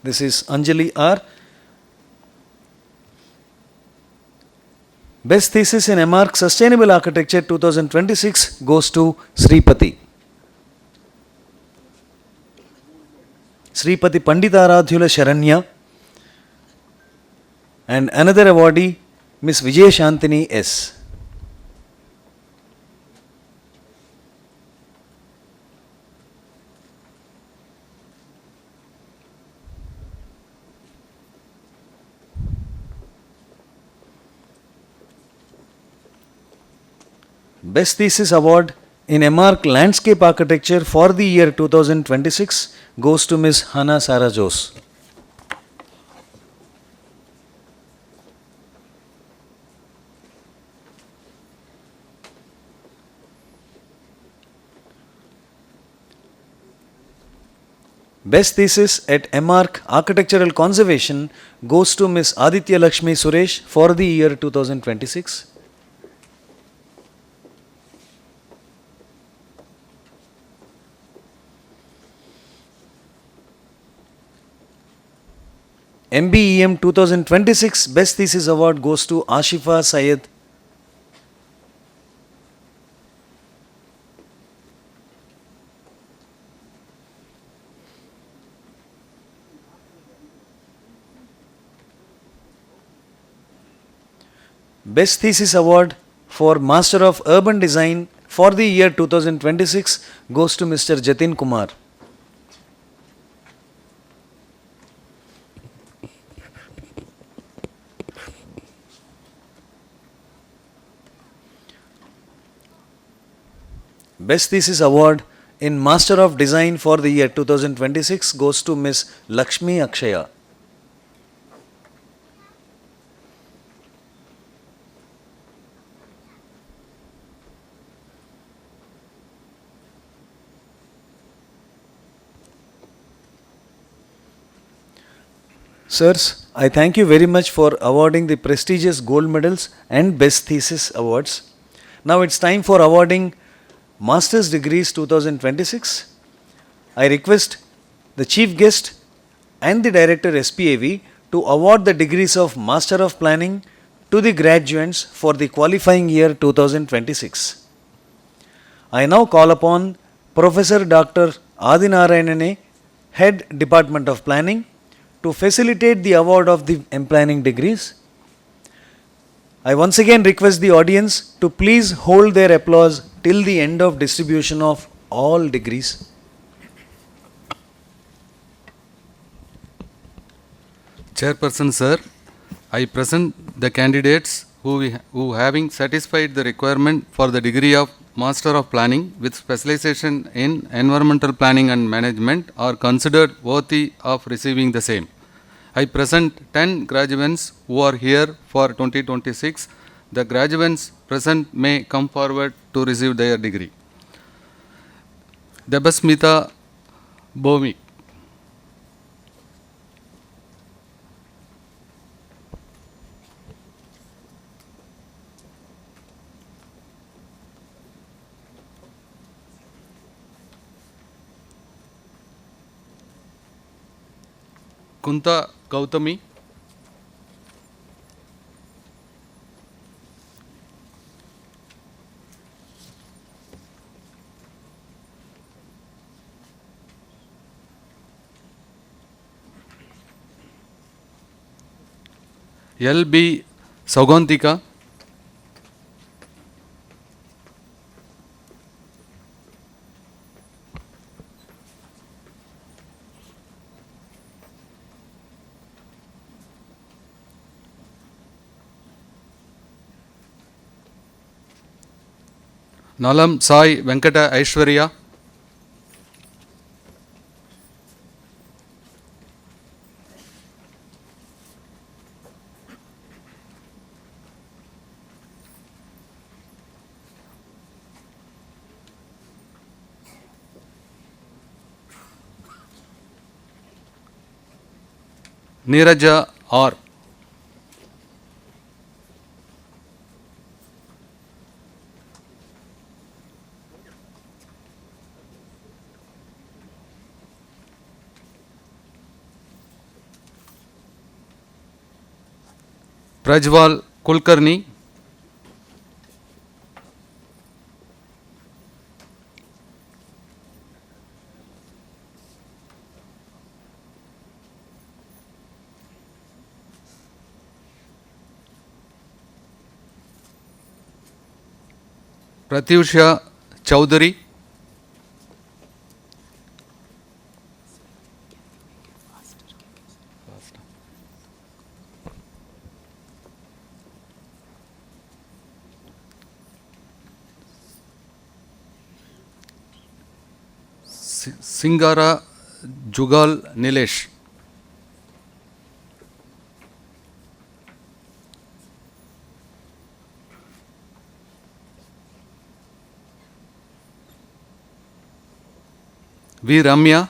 This is Anjali R. Best Thesis in MArc Sustainable Architecture 2026 goes to Sripati. Sripati Panditaradhyula Sharanya. And another awardee, Miss Vijay Shantini S. Best Thesis Award in MArc Landscape Architecture for the year 2026 goes to Ms. Hannah Sarah Jose. Best Thesis at MArc Architectural Conservation goes to Ms. Aditya Lakshmi Suresh for the year 2026. MBEM 2026 Best Thesis Award goes to Ashifa Syed. Best Thesis Award for Master of Urban Design for the year 2026 goes to Mr. Jatin Kumar. Best Thesis Award in Master of Design for the year 2026 goes to Ms. Lakshmi Akshaya. Sirs, I thank you very much for awarding the prestigious gold medals and Best Thesis Awards. Now it's time for awarding Master's Degrees 2026. I request the Chief Guest and the Director SPAV to award the degrees of Master of Planning to the graduates for the qualifying year 2026. I now call upon Professor Dr. Adinarayanane, Head Department of Planning, to facilitate the award of the M-Planning degrees. I once again request the audience to please hold their applause till the end of distribution of all degrees. Chairperson sir, I present the candidates who having satisfied the requirement for the degree of Master of Planning with specialization in environmental planning and management are considered worthy of receiving the same. I present 10 graduates who are here for 2026. The graduates present may come forward to receive their degree. Debasmita Bhomik. Kunta Gautami. LB Saugantika. Nalam Sai Venkata Aishwarya. Neeraja R. Prajwal Kulkarni. Pratyusha Chowdhury. Singara Jugal Nilesh. V. Ramya.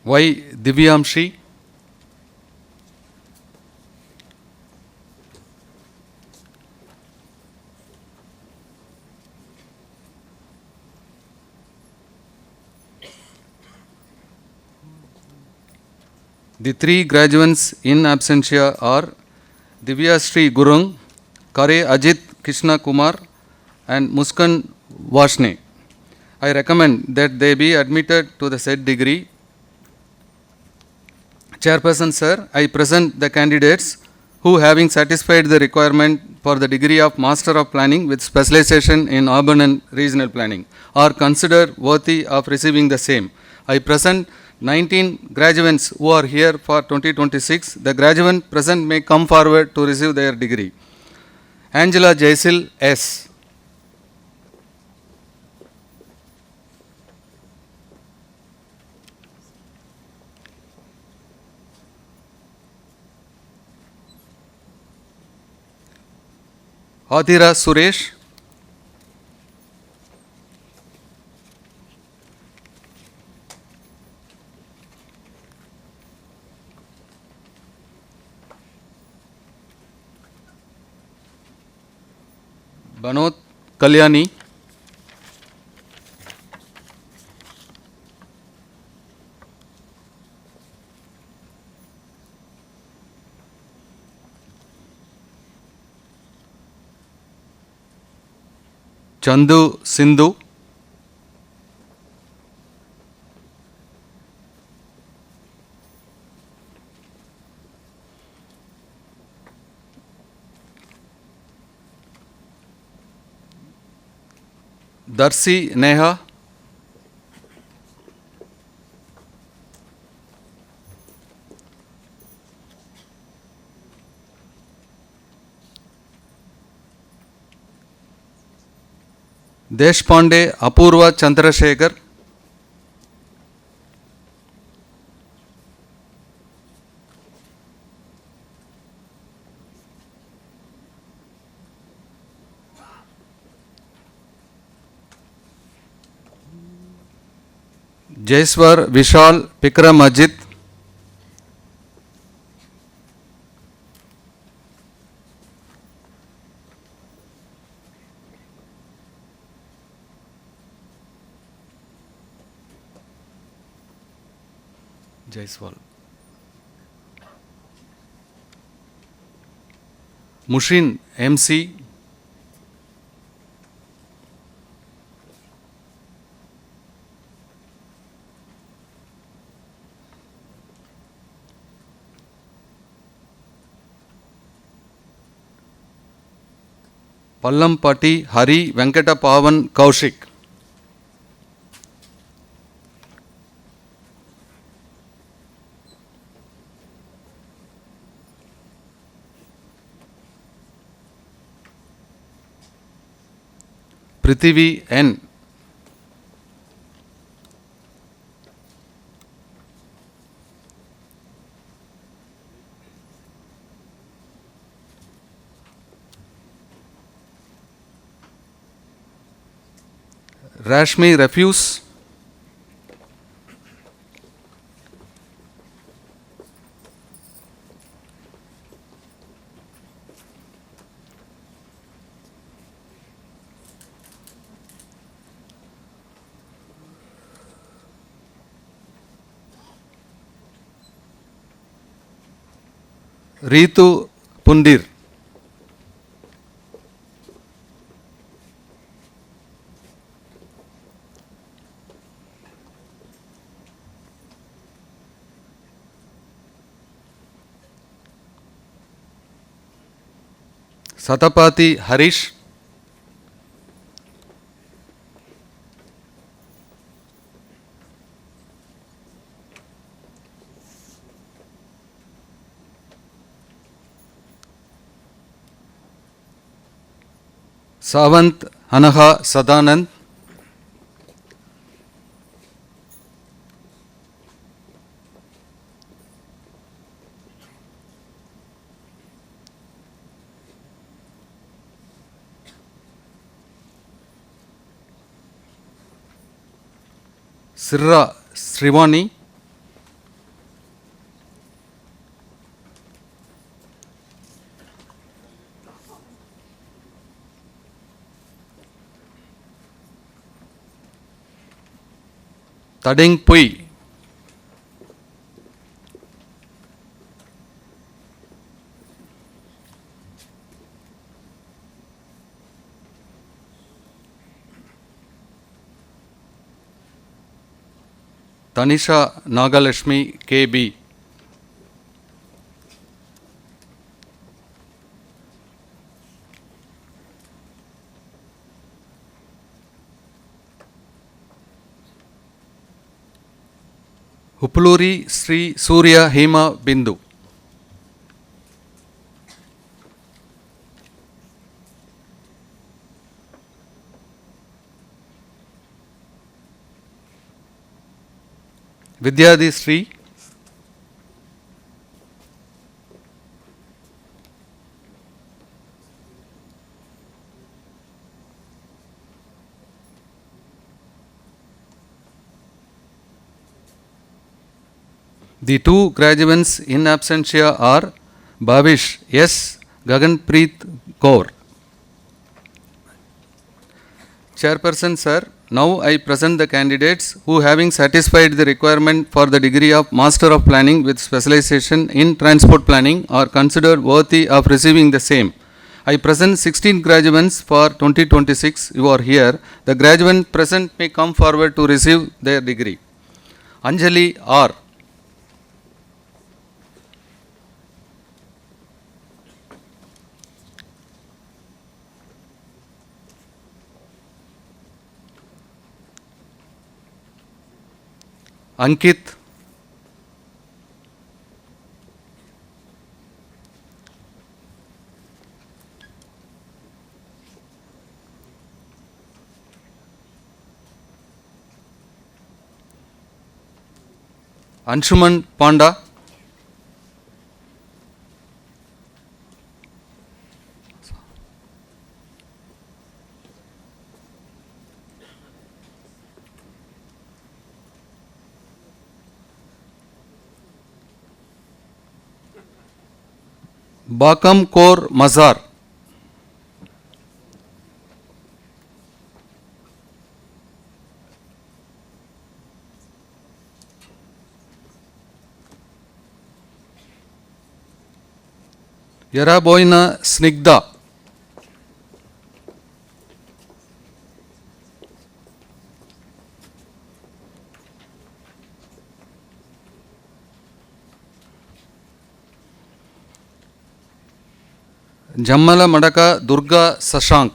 Y. Divyamshi. The three graduates in absentia are Divya Sri Gurung, Kare Ajit Krishna Kumar, and Muskan Vashne. I recommend that they be admitted to the said degree. Chairperson, sir, I present the candidates who, having satisfied the requirement for the degree of Master of Planning with specialization in urban and regional planning, are considered worthy of receiving the same. I present 19 graduates who are here for 2026. The graduate present may come forward to receive their degree. Angela Jaisil S. Adira Suresh. Banod Kalyani. Chandu Sindhu. Darsi Neha. Deshpande Apurva Chandrasekhar. Jaiswar Vishal Pikram Ajit. Jaiswal. Mushin MC. Pallampati Hari Venkata Pavan Kaushik. Prithivi N. Rashmi Refuse. Ritu Pundir. Satapati Harish. Savant Hanaha Sadanand. Sirra Srivani. Tading Pui. Tanisha Nagalashmi KB. Upuluri Sri Surya Hema Bindu. Vidyadi Sri. The two graduates in absentia are Bhavish S. Gaganpreet Kaur. Chairperson sir, now I present the candidates who, having satisfied the requirement for the degree of Master of Planning with specialization in Transport Planning, are considered worthy of receiving the same. I present 16 graduates for 2026. You are here. The graduate present may come forward to receive their degree. Anjali R. Ankit. Anshuman Panda. Bakam Kor Mazar. Yaraboina Snigdha. Jammala Madaka Durga Sashank.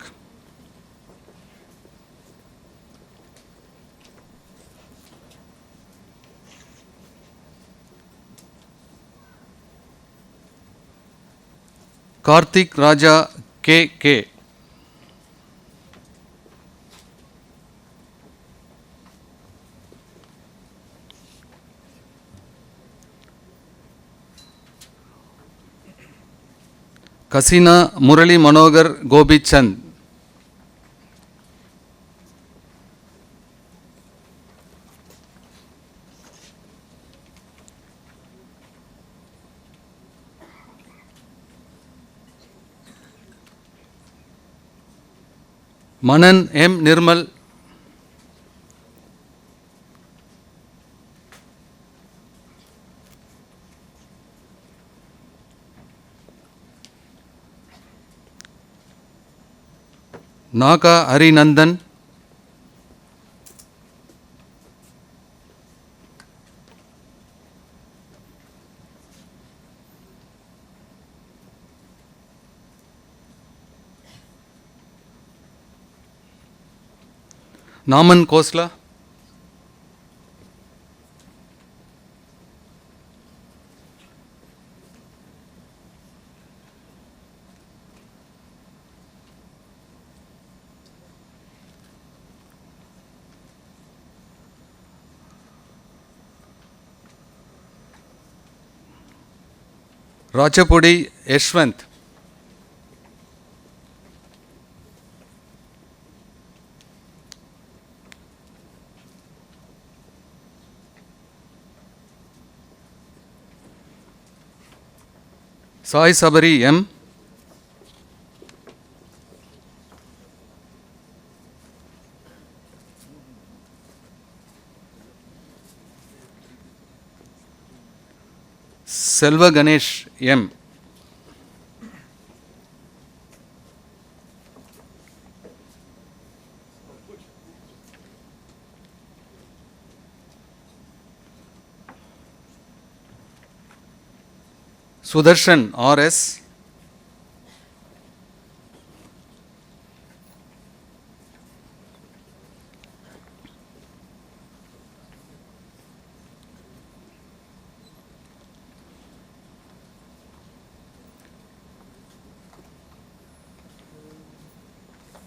Karthik Raja K.K. Kasina Murali Manogar Gobi Chand. Manan M. Nirmal, Naka Harinandan, Naman Kosla, Rachapudi Yashwant, Sai Sabari M, Selva Ganesh M, Sudarshan R.S.,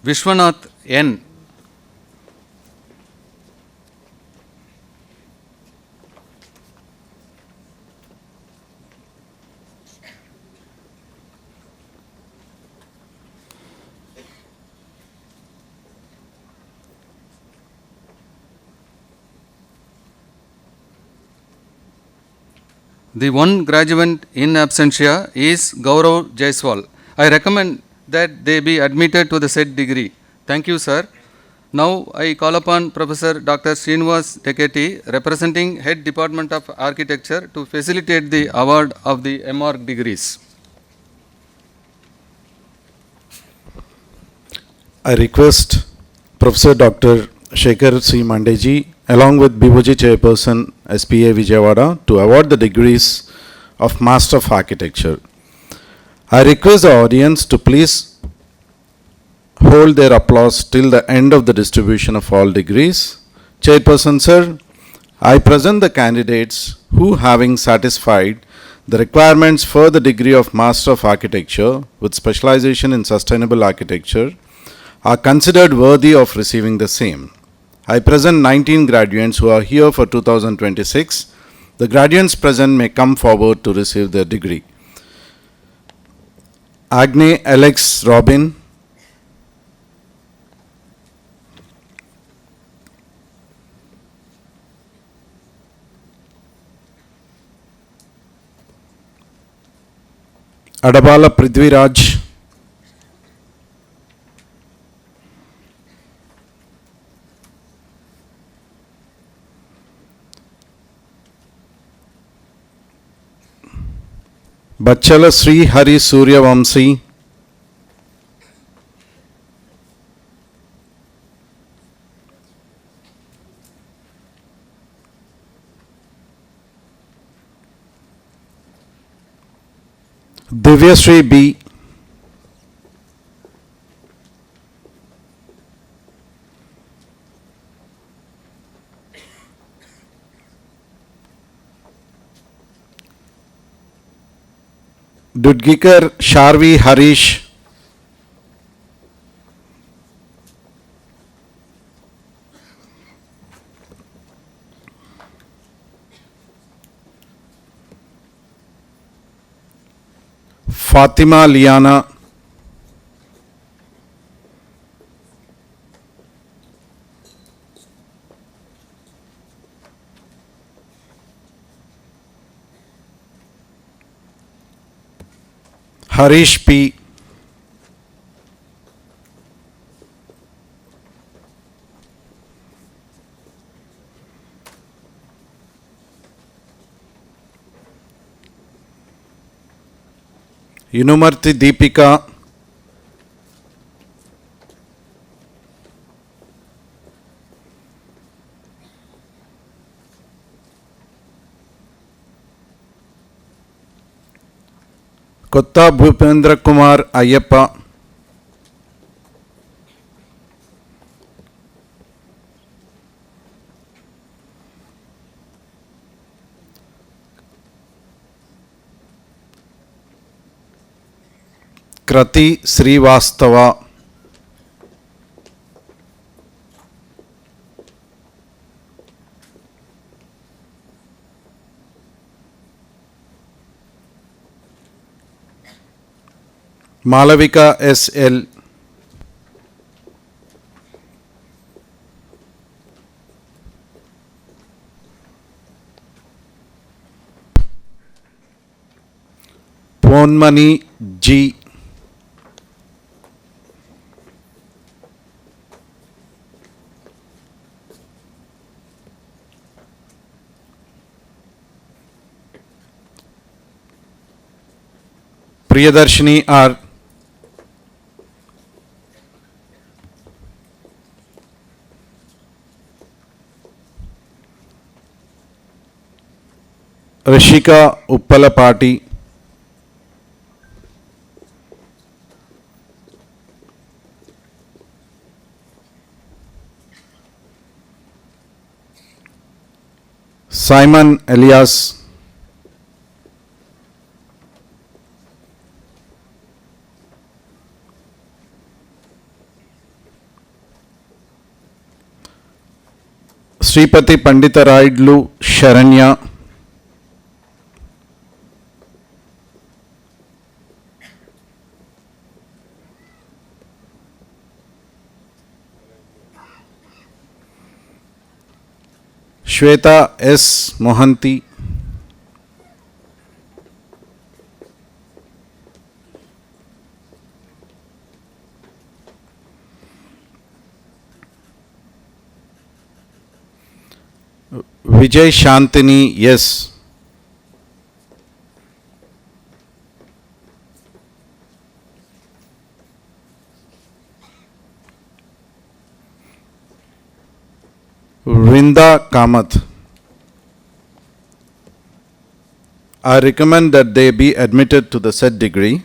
Vishwanath N, The one graduate in absentia is Gaurav Jaiswal. I recommend that they be admitted to the said degree. Thank you, sir. Now I call upon Professor Dr. Srinivas Deketi, representing Head Department of Architecture, to facilitate the award of the MArch degrees. I request Professor Dr. Shekhar C. Mande along with BOG Chairperson SPA Vijayawada to award the degrees of Master of Architecture. I request the audience to please hold their applause till the end of the distribution of all degrees. Chairperson sir, I present the candidates who, having satisfied the requirements for the degree of Master of Architecture with specialization in sustainable architecture, are considered worthy of receiving the same. I present 19 graduates who are here for 2026. The graduates present may come forward to receive their degree. Agne Alex Robin, Adabala Prithviraj, Bachala Sri Hari Surya Vamsi, Divya Sri B, Dudgikar Sharvi Harish, Fatima Liana, Harish P, Inumarti Deepika, Kotta Bhupendra Kumar Ayyappa, Krati Srivastava, Malavika S.L., Ponmani G. Priyadarshini R. Rishika Uppalapati, Simon Elias, Sripati Pandita Raidlu Sharanya, Shweta S. Mohanty, Vijay Shantini S. Vrinda Kamath. I recommend that they be admitted to the said degree.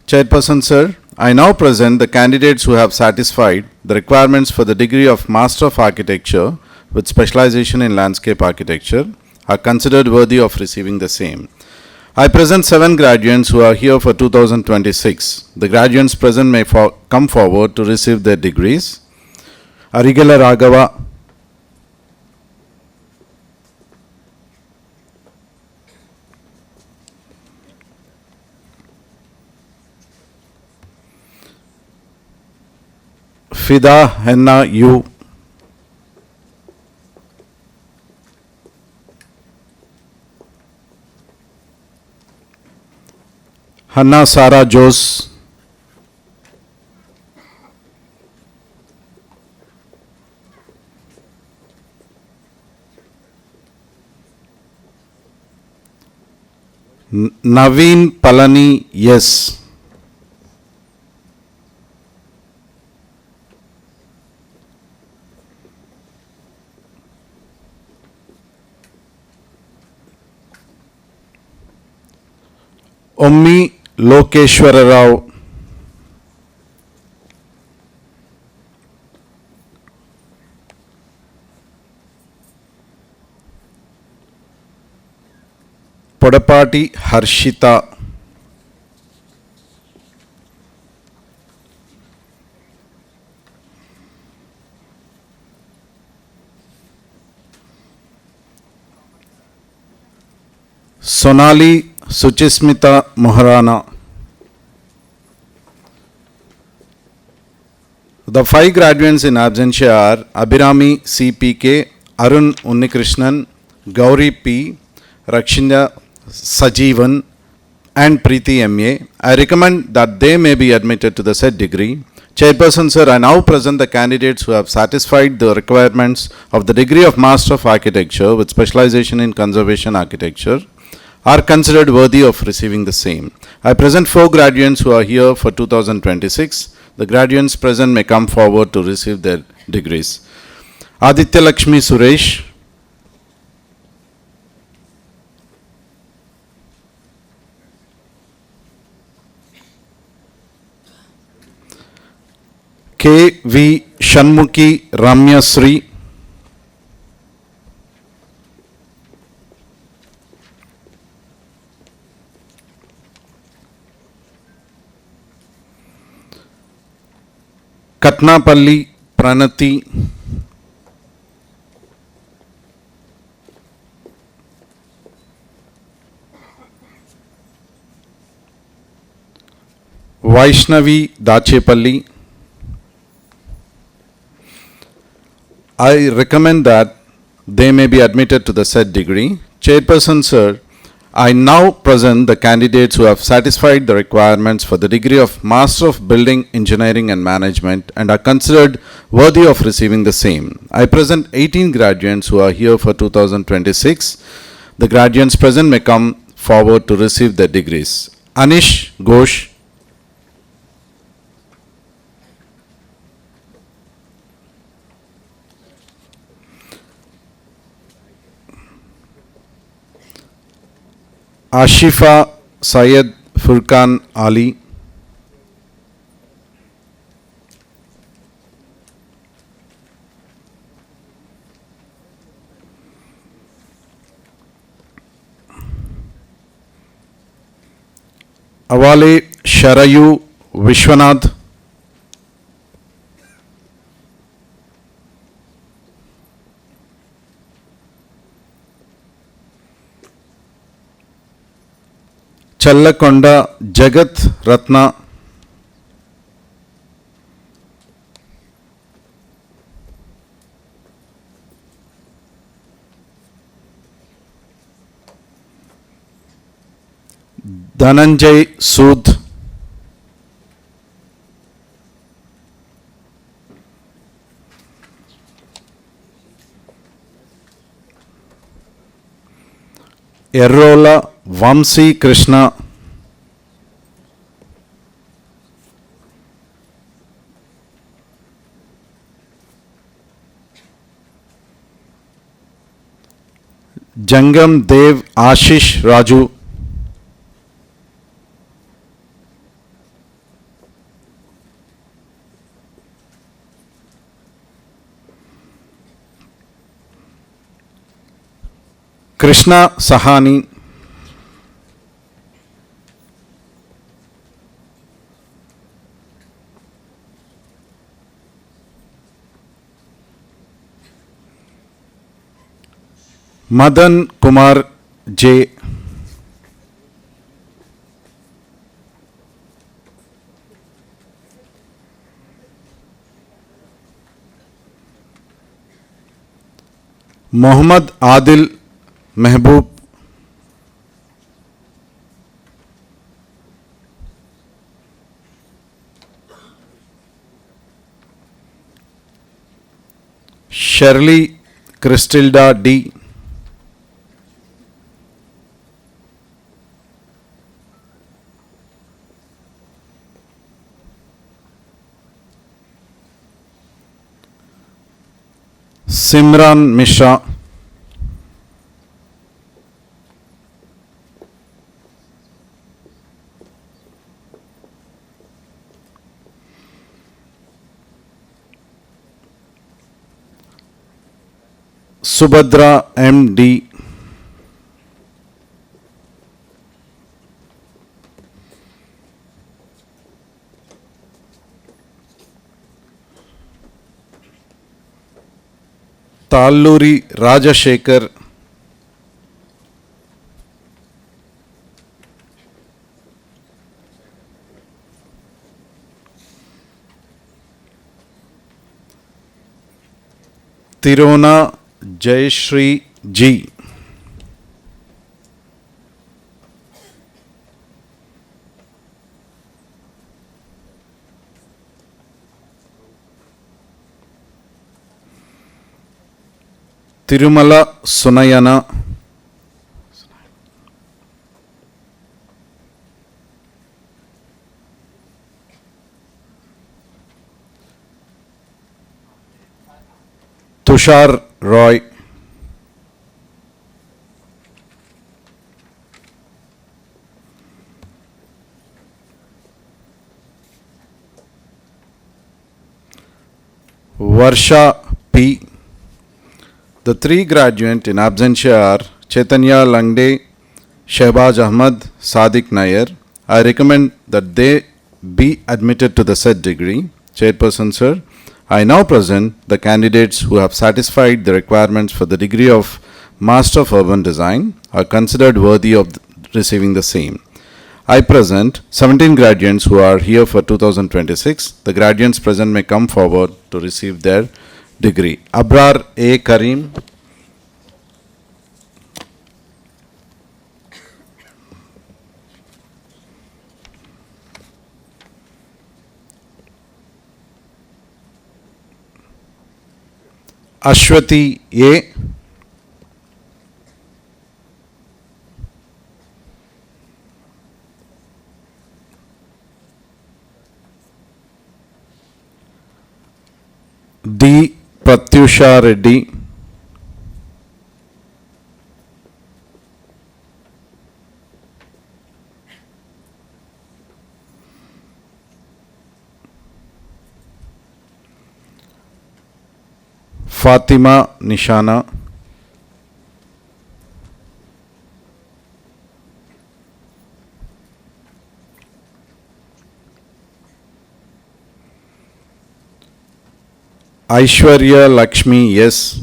Chairperson sir, I now present the candidates who have satisfied the requirements for the degree of Master of Architecture with specialization in landscape architecture are considered worthy of receiving the same. I present 7 graduates who are here for 2026. The graduates present may come forward to receive their degrees. Arigala Raghava, Fida Henna U, Hanna Sarah Jose, Naveen Palani Yes, Ommi Lokeshwara Rao, Podapati Harshita, Sonali Suchismita Moharana. The 5 graduates in absentia are Abhirami C.P.K., Arun Unnikrishnan, Gauri P., Rakshinda Sajeevan, and Preeti M.A. I recommend that they may be admitted to the said degree. Chairperson sir, I now present the candidates who have satisfied the requirements of the degree of Master of Architecture with specialization in conservation architecture are considered worthy of receiving the same. I present 4 graduates who are here for 2026. The graduates present may come forward to receive their degrees. Aditya Lakshmi Suresh, K.V. Shanmukhi Ramyasri, Katnapalli Pranati, Vaishnavi Dachepalli. I recommend that they may be admitted to the said degree. Chairperson, sir, I now present the candidates who have satisfied the requirements for the degree of Master of Building Engineering and Management and are considered worthy of receiving the same. I present 18 graduates who are here for 2026. The graduates present may come forward to receive their degrees. Anish Ghosh, Ashifa Syed Furqan Ali, Awale Sharayu Vishwanath, Challakonda Jagat Ratna, Dhananjay Sood, Errola Vamsi Krishna, Jangam Dev Ashish Raju, Krishna Sahani, Madan Kumar J, Muhammad Adil Mehboob, Shirley Cristilda D, Simran Mishra, Subhadra M.D., Talluri Rajashekar, Tirona Jayashri G, Tirumala Sunayana, Tushar Roy, Varsha P. The three graduates in absentia are Chaitanya Langde, Shehbaz Ahmad, Sadiq Nair. I recommend that they be admitted to the said degree. Chairperson, sir, I now present the candidates who have satisfied the requirements for the degree of Master of Urban Design are considered worthy of receiving the same. I present 17 graduates who are here for 2026. The graduates present may come forward to receive their degree. Abrar A. Karim, Ashwati A. D. Pratyusha Reddy, Fatima Nishana, Aishwarya Lakshmi S.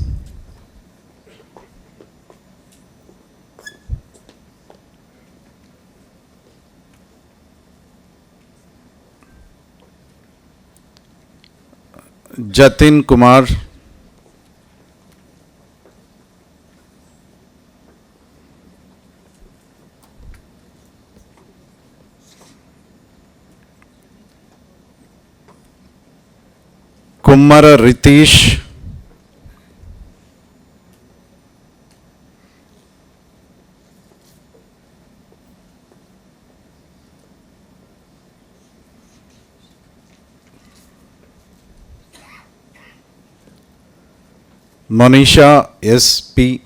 Jatin Kumar, Kummara Ritesh, Monisha S.P.,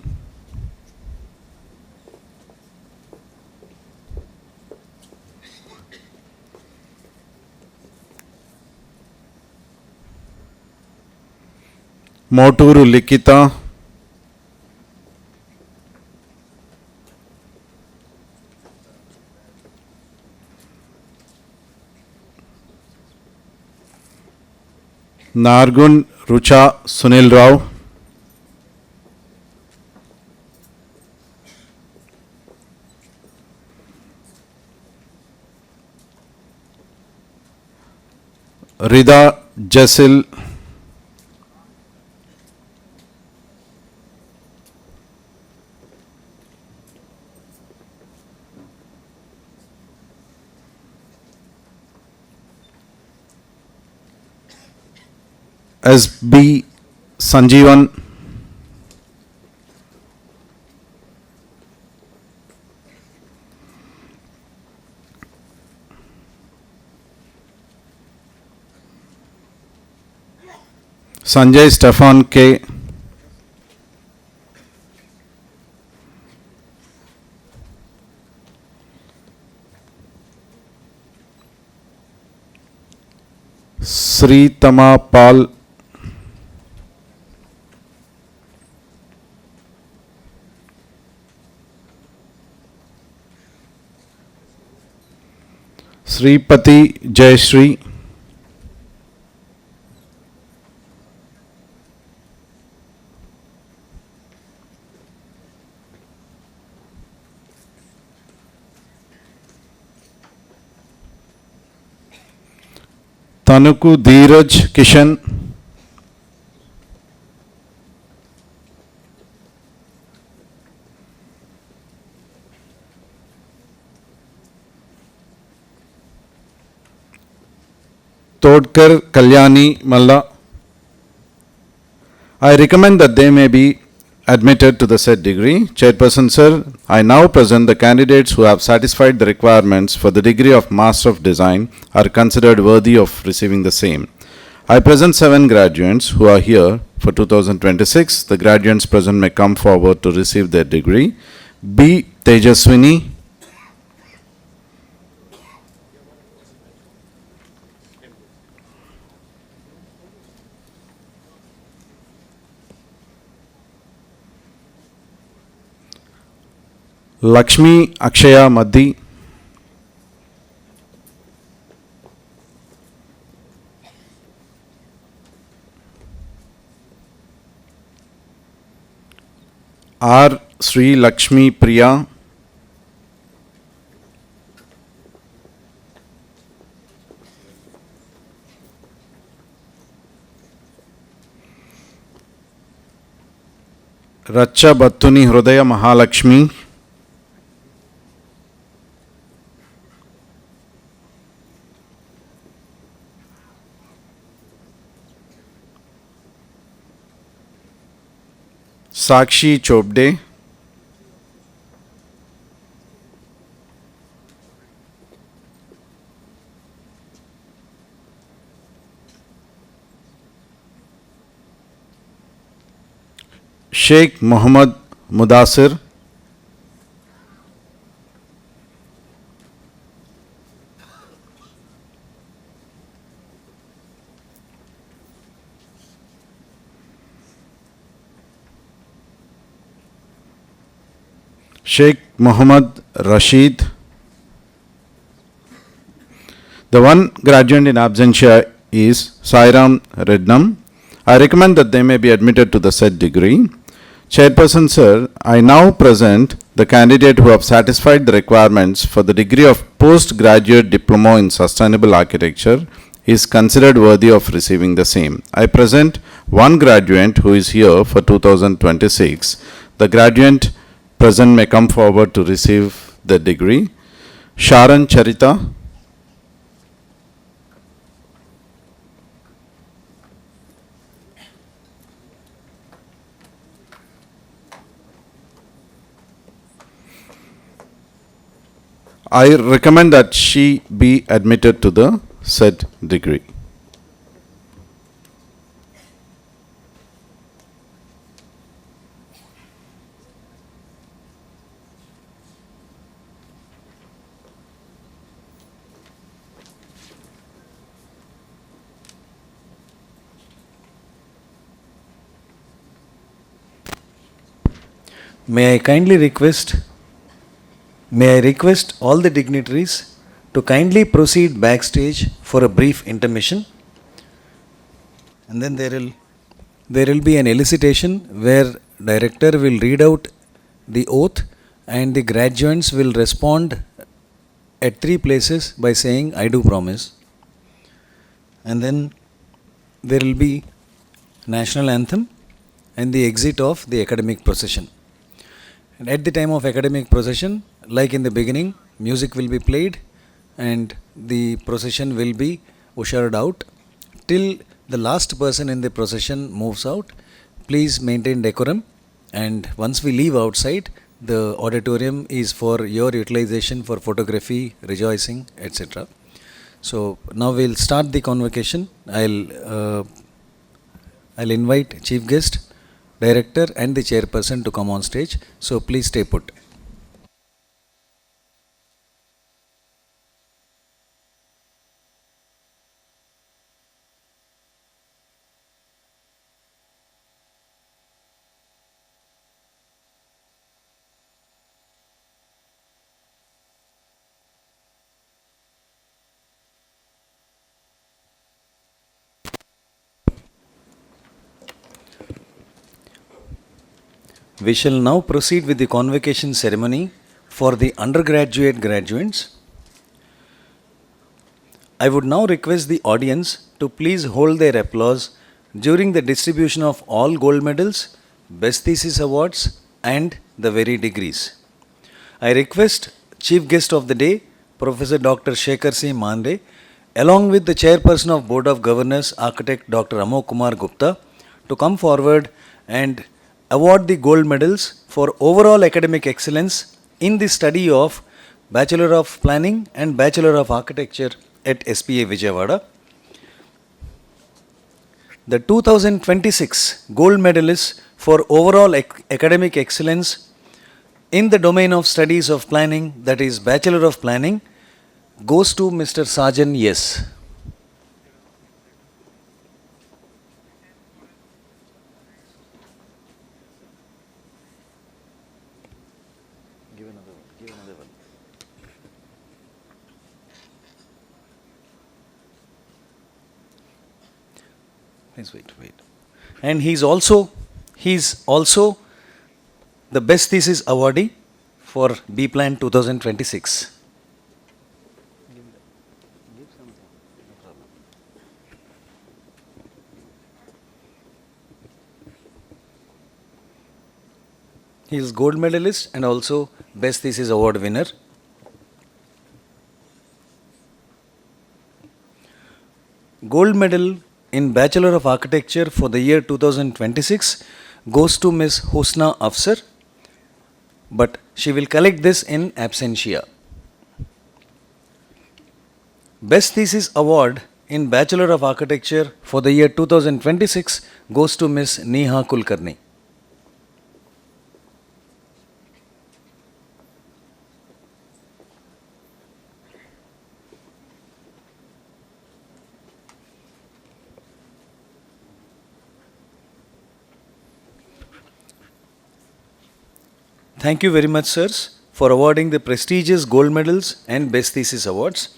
Moturu Likita, Nargun Rucha Sunil Rao, Rida Jasil, S.B. Sanjeevan, Sanjay Stefan K., Sritama Pal, Sripati Jayashree, Tanuku Dheeraj Kishan, Todkar Kalyani Malla. I recommend that they may be admitted to the said degree. Chairperson, sir, I now present the candidates who have satisfied the requirements for the degree of Master of Design are considered worthy of receiving the same. I present 7 graduates who are here for 2026. The graduates present may come forward to receive their degree. B. Tejaswini. Lakshmi Akshaya Madhi. R. Sri Lakshmi Priya. Racha Battuni Hridaya Mahalakshmi. Sakshi Chopde. Sheikh Muhammad Mudassir. Sheikh Muhammad Rashid. The one graduate in absentia is Sairam Rednam. I recommend that they may be admitted to the said degree. Chairperson sir, I now present the candidate who have satisfied the requirements for the degree of postgraduate diploma in sustainable architecture is considered worthy of receiving the same. I present one graduate who is here for 2026. The graduate present may come forward to receive the degree. Sharan Charita. I recommend that she be admitted to the said degree. May I request all the dignitaries to kindly proceed backstage for a brief intermission, and then there will be an elicitation where director will read out the oath and the graduates will respond at 3 places by saying I do promise, and then there will be national anthem and the exit of the academic procession. And at the time of academic procession, like in the beginning, music will be played and the procession will be ushered out till the last person in the procession moves out. Please maintain decorum, and once we leave outside, the auditorium is for your utilization for photography, rejoicing, etc. So now we'll start the convocation. I'll invite chief guest, director and the chairperson to come on stage. So please stay put. We shall now proceed with the convocation ceremony for the undergraduate graduates. I would now request the audience to please hold their applause during the distribution of all gold medals, best thesis awards and the very degrees. I request Chief Guest of the Day, Professor Dr. Shekhar Mande, along with the Chairperson of Board of Governors, Architect Dr. Amogh Kumar Gupta, to come forward and award the gold medals for overall academic excellence in the study of Bachelor of Planning and Bachelor of Architecture at SPA Vijayawada. The 2026 gold medalist for overall academic excellence in the domain of studies of planning, that is Bachelor of Planning, goes to Mr. Sajan Yes. Please wait. And he's also the Best Thesis Awardee for B Plan 2026. He is gold medalist and also Best Thesis Award winner. Gold medal in Bachelor of Architecture for the year 2026 goes to Ms. Husna Afsar, but she will collect this in absentia. Best Thesis Award in Bachelor of Architecture for the year 2026 goes to Ms. Neha Kulkarni. Thank you very much, sirs, for awarding the prestigious gold medals and Best Thesis Awards.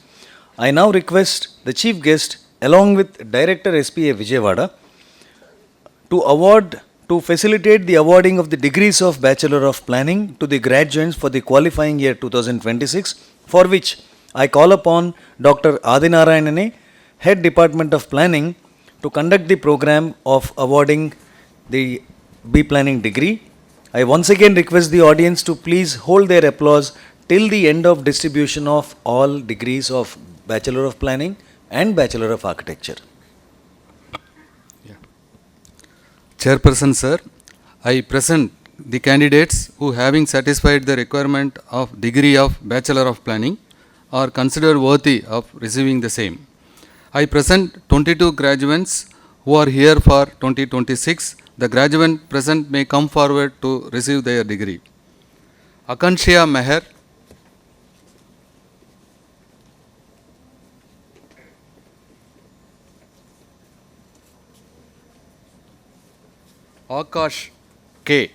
I now request the Chief Guest, along with Director SPA Vijayawada, to facilitate the awarding of the degrees of Bachelor of Planning to the graduates for the qualifying year 2026, for which I call upon Dr. Adinarayanane, Head Department of Planning, to conduct the program of awarding the B Planning degree. I once again request the audience to please hold their applause till the end of distribution of all degrees of Bachelor of Planning and Bachelor of Architecture. Chairperson, sir, I present the candidates who, having satisfied the requirement of degree of Bachelor of Planning, are considered worthy of receiving the same. I present 22 graduates who are here for 2026. The graduate present may come forward to receive their degree. Akanshya Meher, Akash K,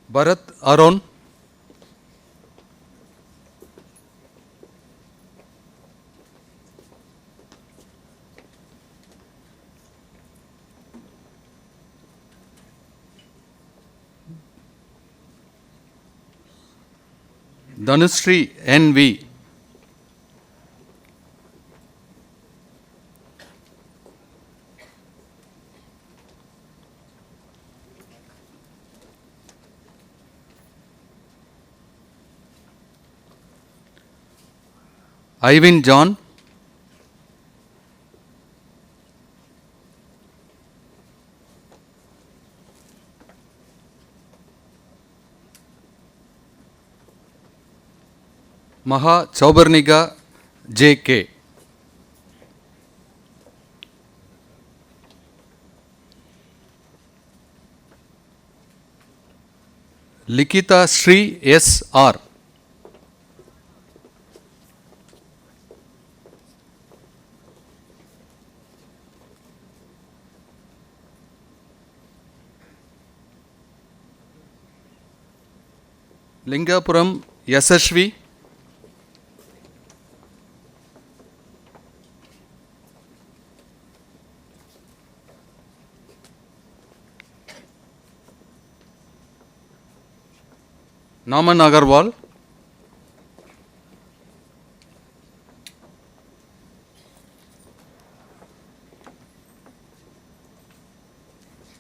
Bharat Aron, Dhanushree NV, Ivan John, Maha Chaubarniga JK, Likita Sri SR, Lingapuram Yasashvi, Naman Agarwal,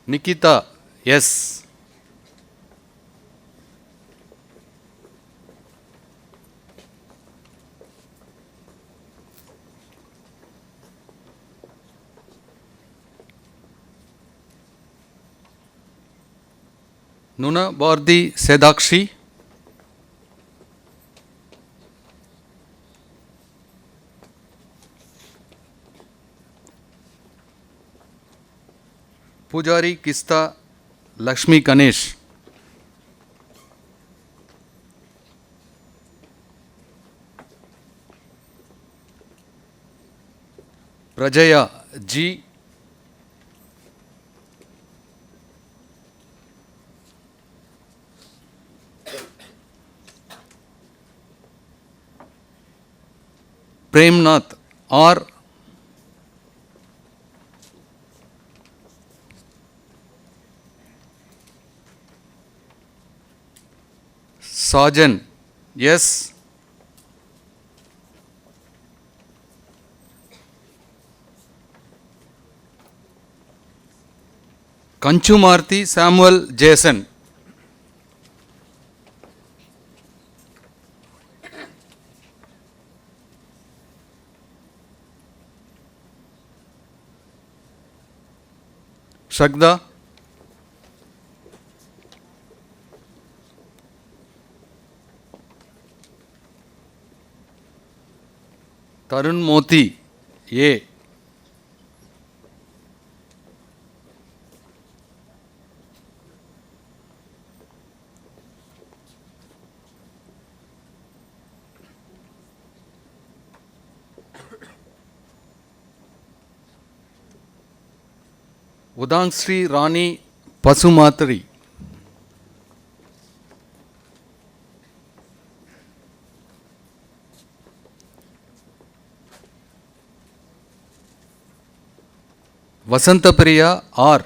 Nikita S, Nuna Bordi Sedakshi, Pujari Kista Lakshmi Ganesh, Prajaya G. Premnath R. Sajan S. Kanchumarti Samuel Jason, Shagda Tarun Moti A. Udangsri Rani Pasumatri, Vasantapriya R.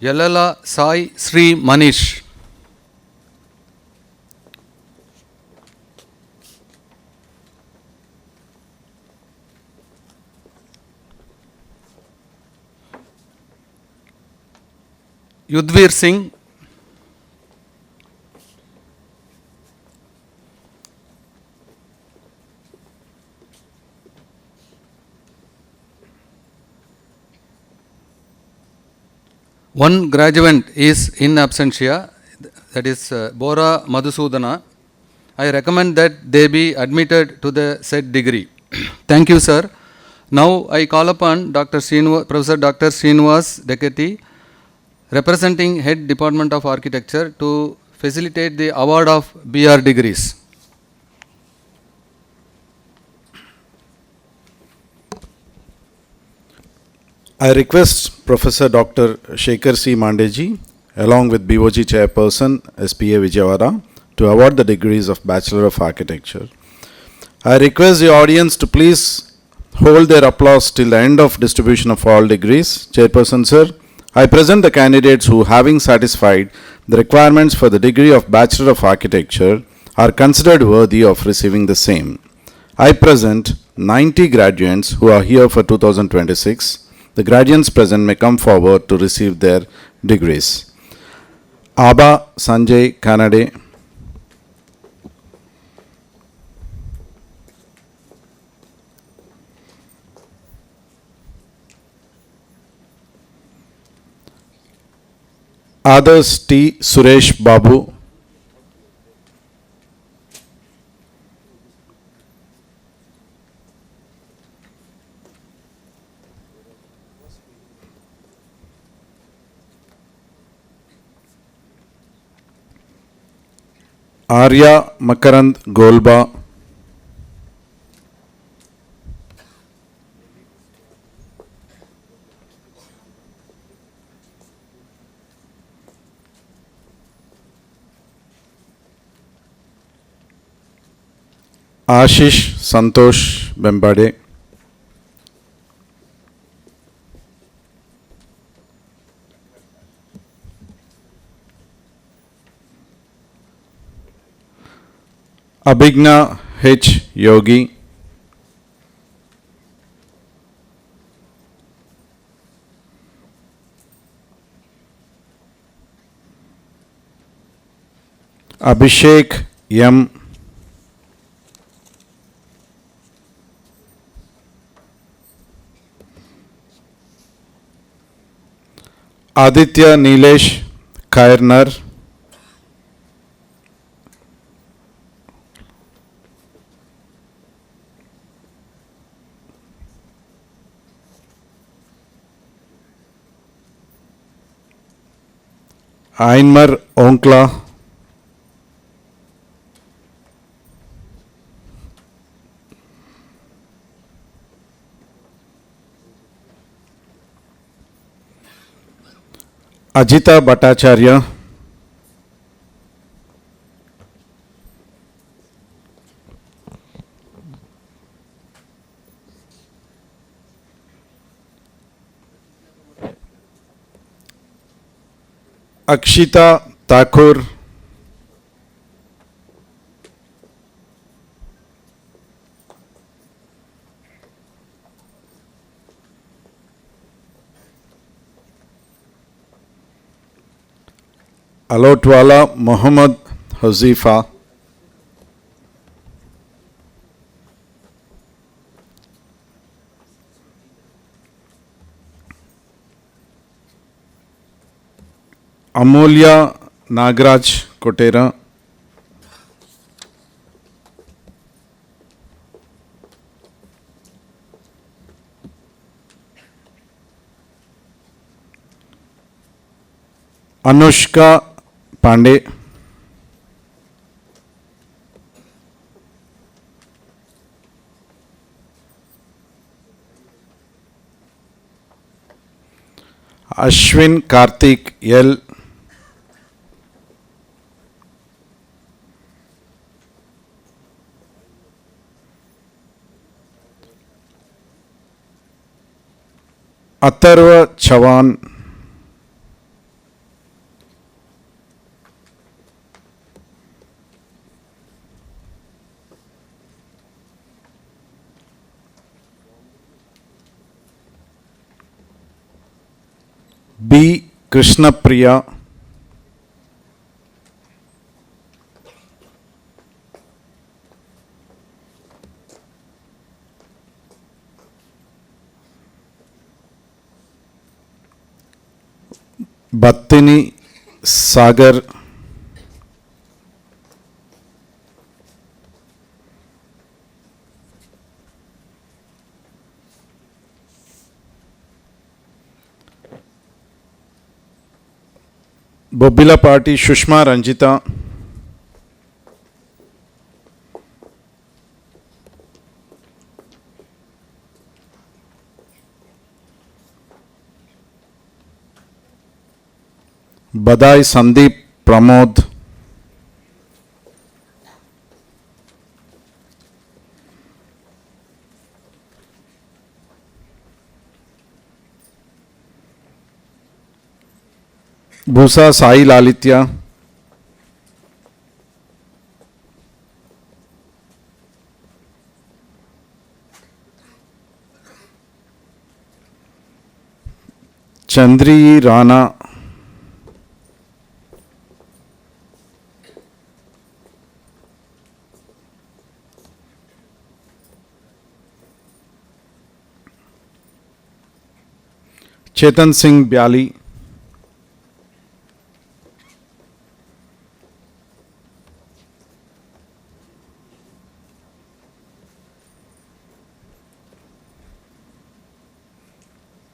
Yalala Sai Sri Manish, Yudhvir Singh, one graduate is in absentia, that is Bora Madhusudana. I recommend that they be admitted to the said degree. Thank you, sir. Now I call upon Professor Dr. Srinivas Dekati, representing Head Department of Architecture, to facilitate the award of BR degrees. I request Professor Dr. Shekhar C. Mande, along with BOG Chairperson, SPA Vijayawada, to award the degrees of Bachelor of Architecture. I request the audience to please hold their applause till the end of distribution of all degrees. Chairperson, sir, I present the candidates who, having satisfied the requirements for the degree of Bachelor of Architecture, are considered worthy of receiving the same. I present 90 graduates who are here for 2026. The graduates present may come forward to receive their degrees. Abba Sanjay Kanade, others T. Suresh Babu, Arya Makarand Golba, Ashish Santosh Bembade, Abhigna H. Yogi, Abhishek M. Aditya Nilesh Kairnar, Ainmar Onkla, Ajita Bhattacharya, Akshita Thakur, Alotwala Muhammad Huzifa, Amulya Nagraj Kotera, Anushka Pandey, Ashwin Karthik L, Atharva Chavan, B. Krishnapriya, Bhattini Sagar, Bobbilapati Shushma Ranjita, Badai Sandeep Pramod, Bhusa Sai Lalitya, Chandri Rana, Chetan Singh Byali,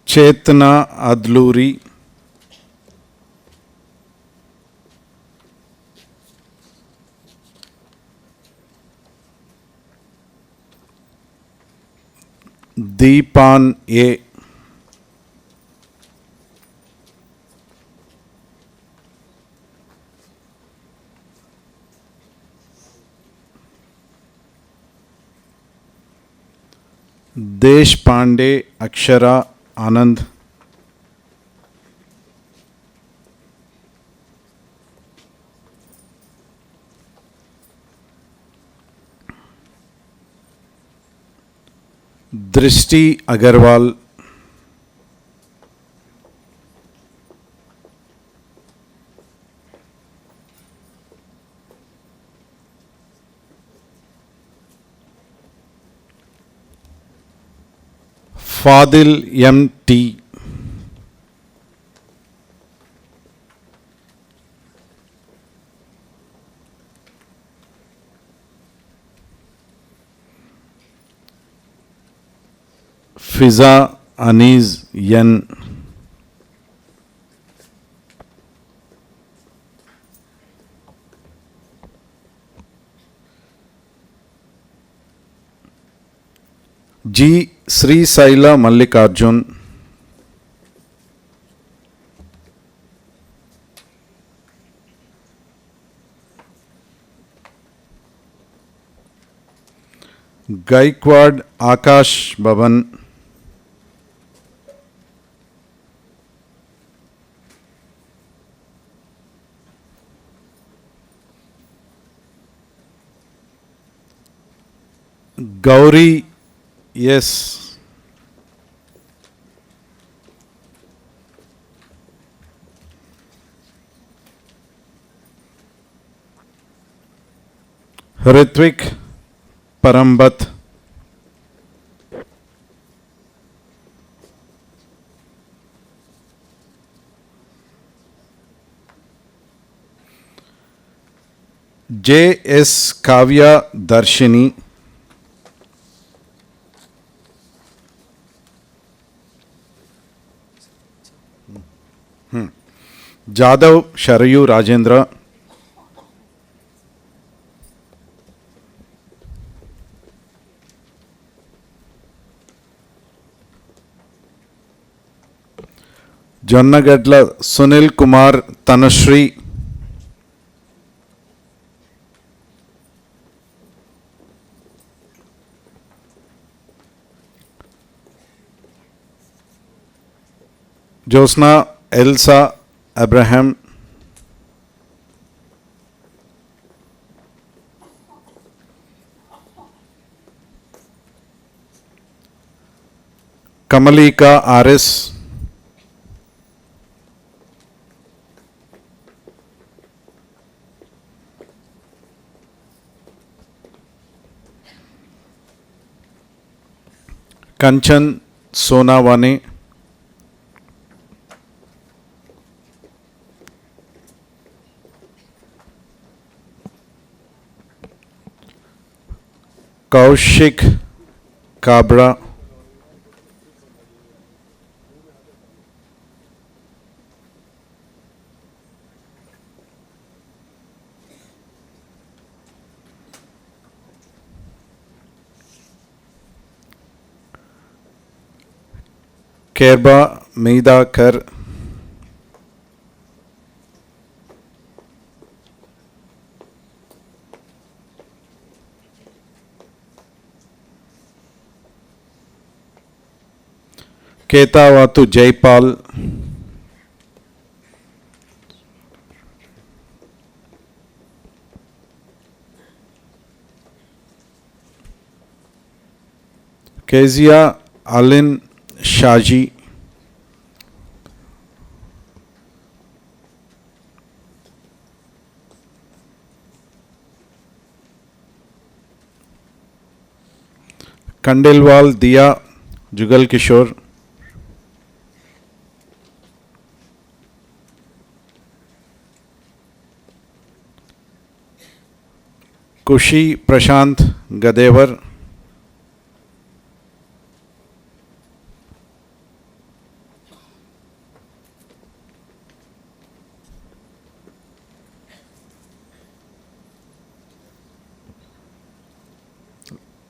Chetna Adluri, Deepan A, Deshpande Akshara Anand, Drishti Agarwal, Fadil M.T., Fiza Aniz Yen. G. Sri Saila Mallikarjun. Gaikwad Akash Bhavan. Gauri S. Ritvik Parambat. J. S. Kavya Darshini. Jadav Sharayu Rajendra. Jonnagadla Sunil Kumar Tanashri. Josna Elsa Abraham. Kamalika RS. Kanchan Sonawani. Kaushik Kabra. Kerba Meidakar. Ketawatu Jaipal. Kezia Alin Shaji. Kandelwal Dia Jugal Kishore. Kushi Prashant Gadevar.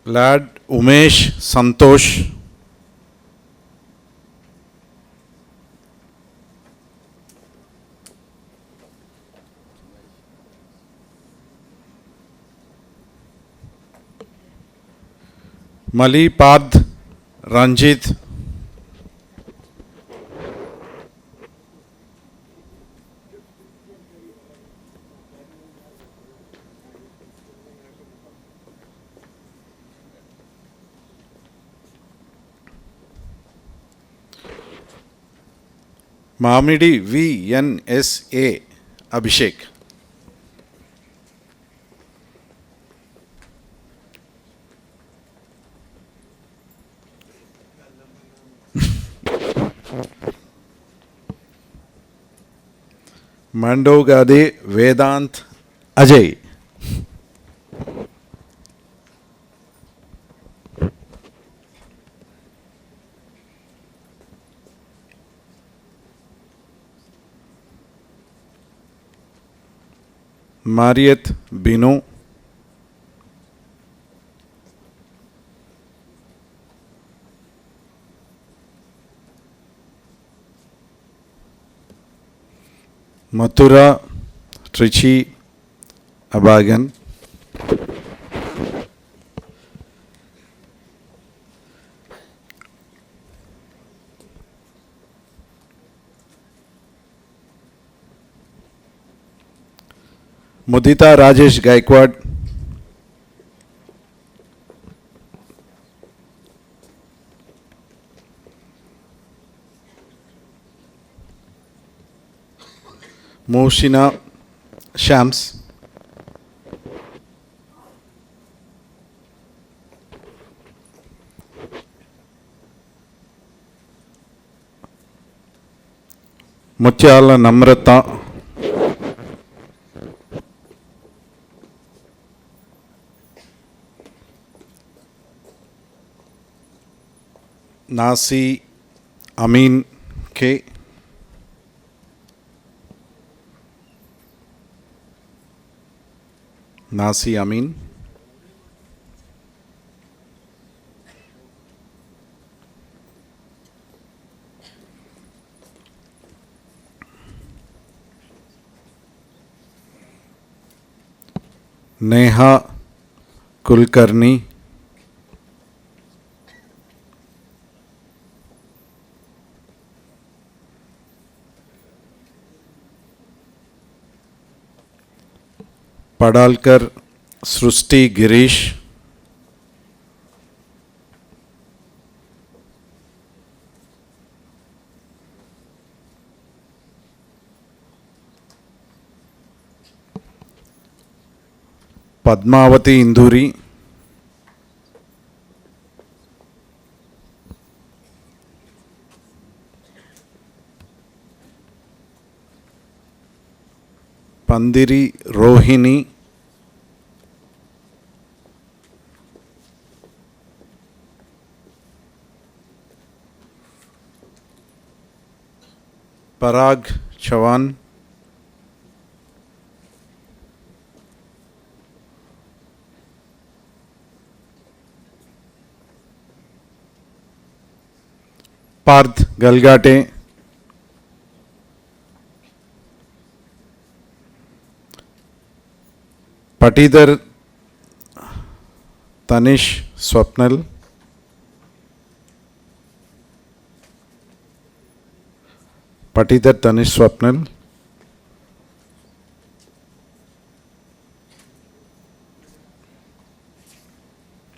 Lad Umesh Santosh. Malipad Ranjit. Mamidi VNSA Abhishek. Mandogade Vedant Ajay. Marieth Binu, Mathura Trichy Abagan, Mudita Rajesh Gaikwad, Moshina Shams, Mutyala Namrata, Nasi Amin K, Nasi Amin, Neha Kulkarni, Padalkar Srusti Girish, Padmavati Induri, Pandiri Rohini, Parag Chavan, Parth Galgate, Patidhar Tanish Swapnal, Patidhar Tanish Swapnal,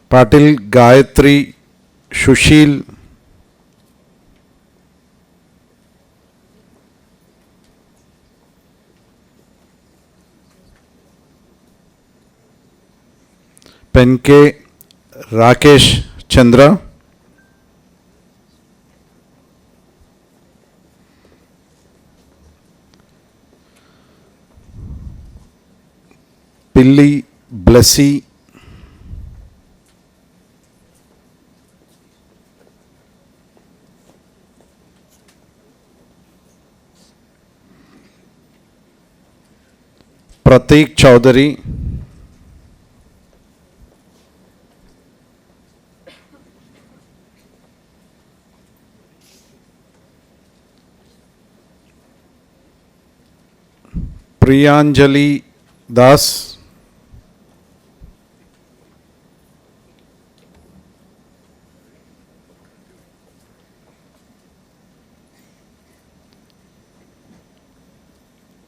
Patil Gayatri Shushil, Penke Rakesh Chandra, Pilli Blessy, Prateek Chaudhary, Priyanjali Das,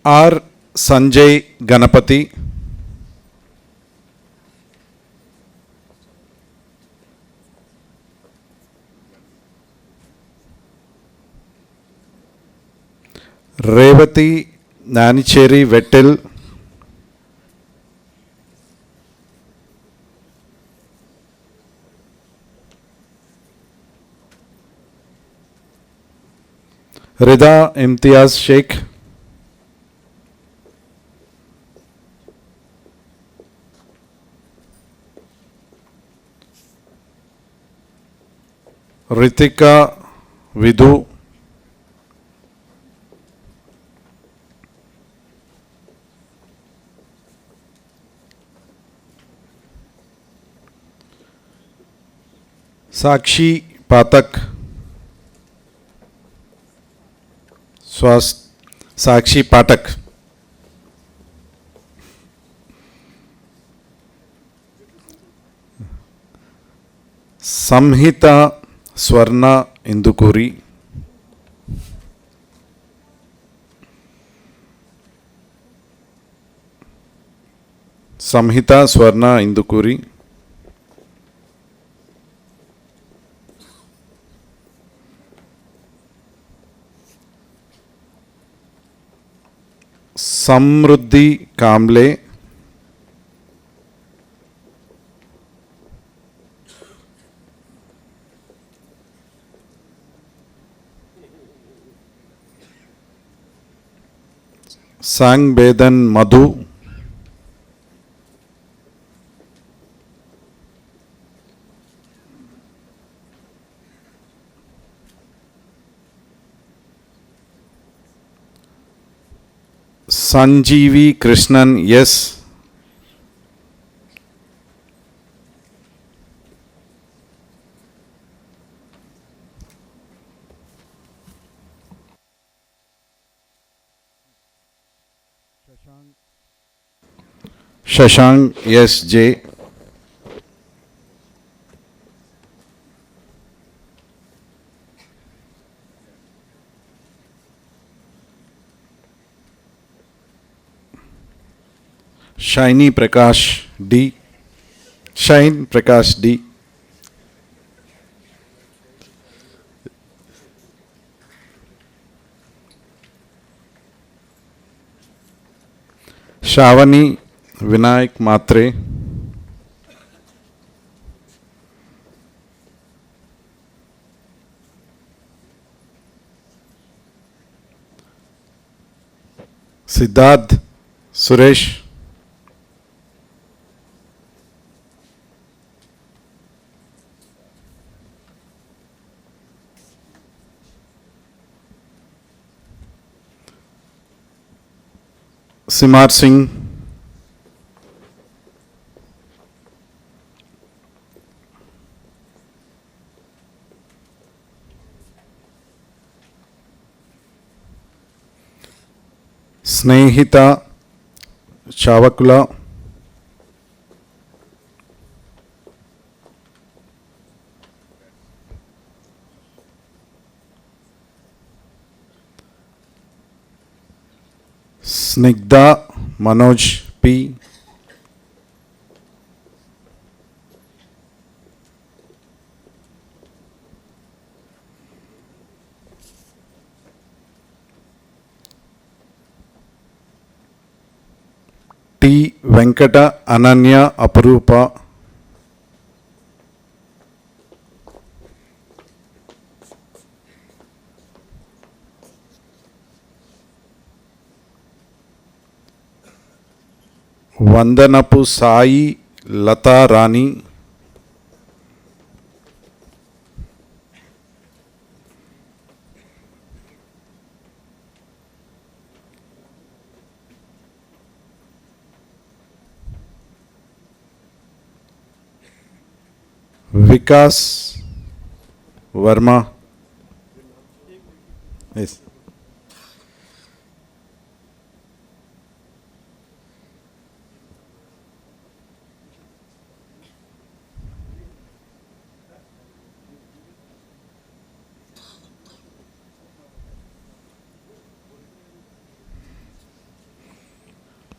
R. Sanjay Ganapati, Revati Nanicheri Vettil, Rida Imtiaz Sheikh, Ritika Vidhu, Sakshi Patak. Sakshi Patak. Samhita Swarna Indukuri. Samhita Swarna Indukuri. Samruddhi Kamble. Sangbedan Madhu. Sanjeevi Krishnan yes. Shashank yes J. Shiny Prakash D. Shine Prakash D. Shavani Vinayak Matre. Siddharth Suresh. Simar Singh. Snehita Chavakula. Snigdha Manoj P. T. Venkata Ananya Aparupa. Vandanapu Sai Lata Rani. Vikas Verma. Yes.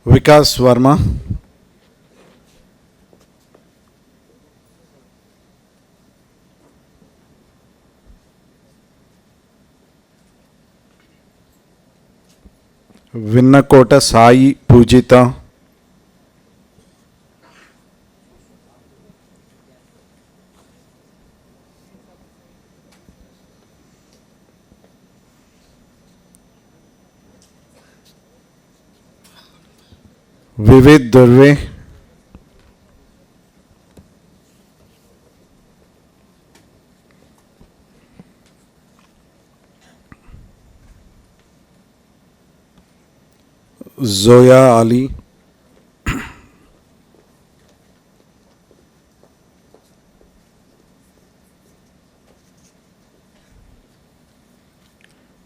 Vikas Verma. Vinnakota Sai Pujita. Vivid Durve. Zoya Ali.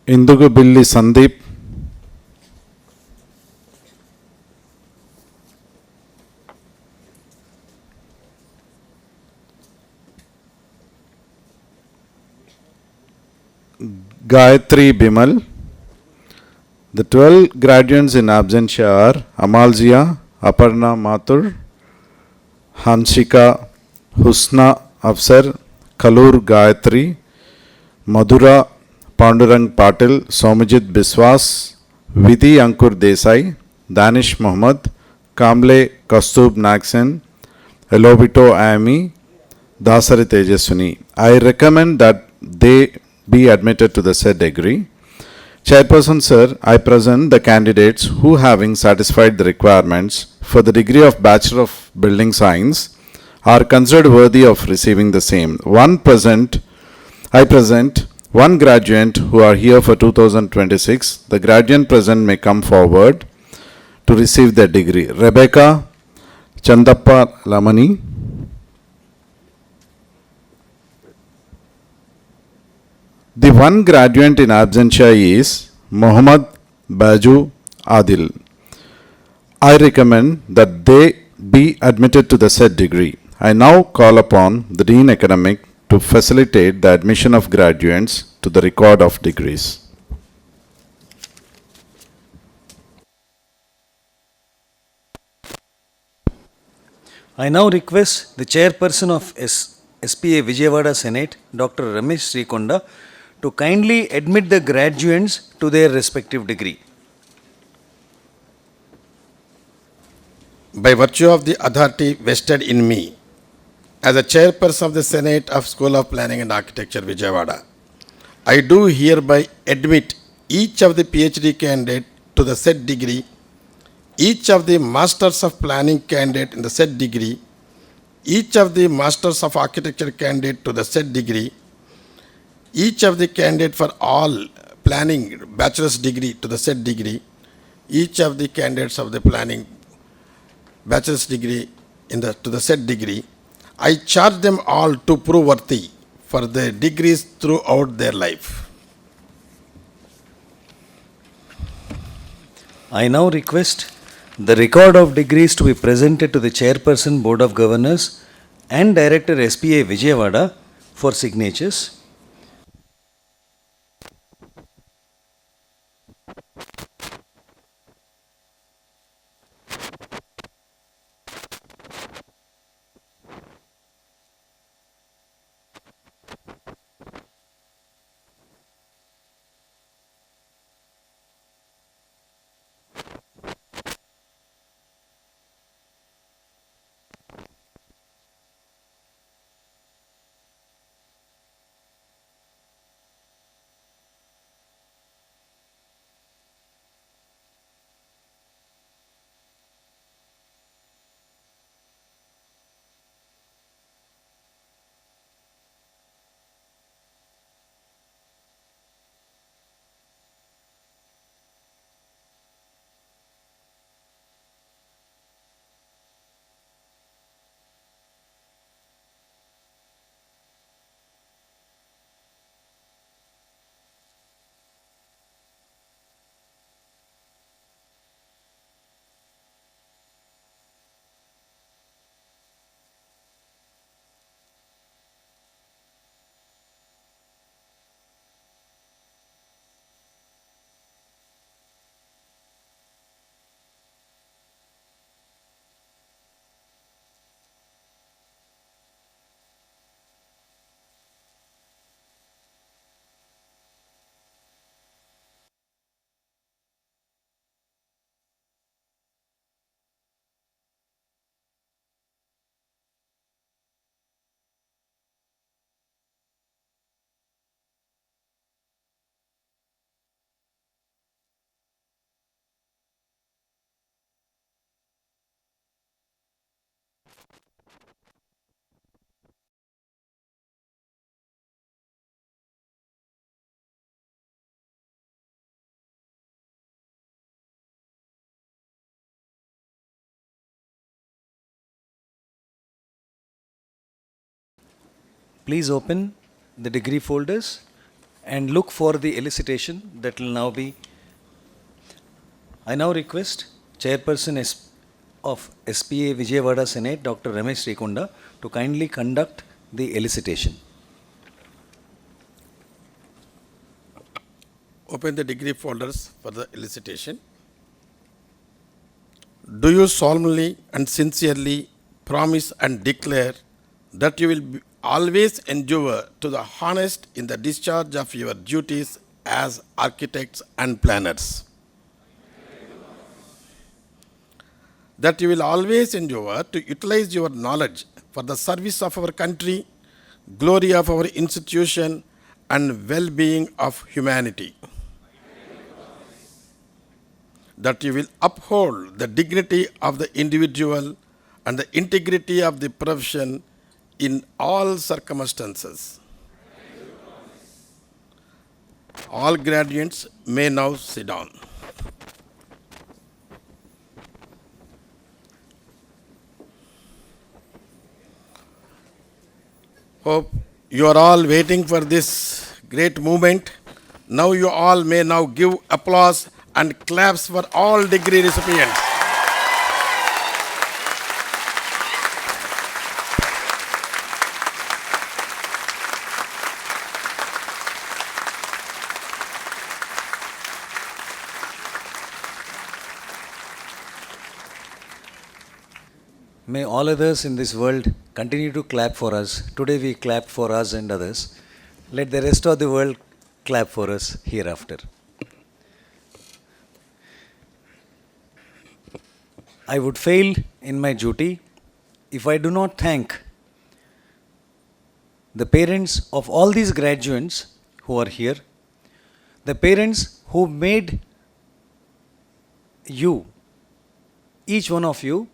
Indugubilli Sandeep, Gayatri Bimal. The 12 graduates in absentia are Amalzia, Aparna Mathur, Hanshika, Husna Afsar, Kalur Gayatri, Madhura Pandurang Patil, Somajit Biswas, Vidhi Ankur Desai, Danish Mohammed, Kamble Kastub Naksen, Elobito Ami, Dasari Tejaswini. I recommend that they be admitted to the said degree. Chairperson Sir, I present the candidates who, having satisfied the requirements for the degree of Bachelor of Building Science, are considered worthy of receiving the same. I present one graduate who are here for 2026. The graduate present may come forward to receive their degree. Rebecca Chandappa Lamani. The one graduate in absentia is Muhammad Baju Adil. I recommend that they be admitted to the said degree. I now call upon the Dean Academic to facilitate the admission of graduates to the record of degrees. I now request the Chairperson of SPA Vijayawada Senate, Dr. Ramesh Srikonda, to kindly admit the graduates to their respective degree. By virtue of the authority vested in me as a Chairperson of the Senate of School of Planning and Architecture, Vijayawada, I do hereby admit each of the PhD candidate to the said degree, each of the Masters of Planning candidate in the said degree, each of the Masters of Architecture candidate to the said degree, each of the candidate for all planning bachelor's degree to the said degree, each of the candidates of the planning bachelor's degree to the said degree, I charge them all to prove worthy for their degrees throughout their life. I now request the record of degrees to be presented to the Chairperson, Board of Governors and Director SPA Vijayawada for signatures. Please open the degree folders and look for the elicitation that will now be. I now request Chairperson of SPA Vijayawada Senate, Dr. Ramesh Srikonda, to kindly conduct the elicitation. Open the degree folders for the elicitation. Do you solemnly and sincerely promise and declare that you will always endeavor to the honest in the discharge of your duties as architects and planners? That you will always endeavor to utilize your knowledge for the service of our country, glory of our institution, and well-being of humanity. That you will uphold the dignity of the individual and the integrity of the profession in all circumstances. All graduates may now sit down. Hope you are all waiting for this great moment. Now you all may now give applause and claps for all degree recipients. May all others in this world continue to clap for us. Today we clapped for us and others. Let the rest of the world clap for us hereafter. I would fail in my duty if I do not thank the parents of all these graduates who are here, the parents who made you, each one of you,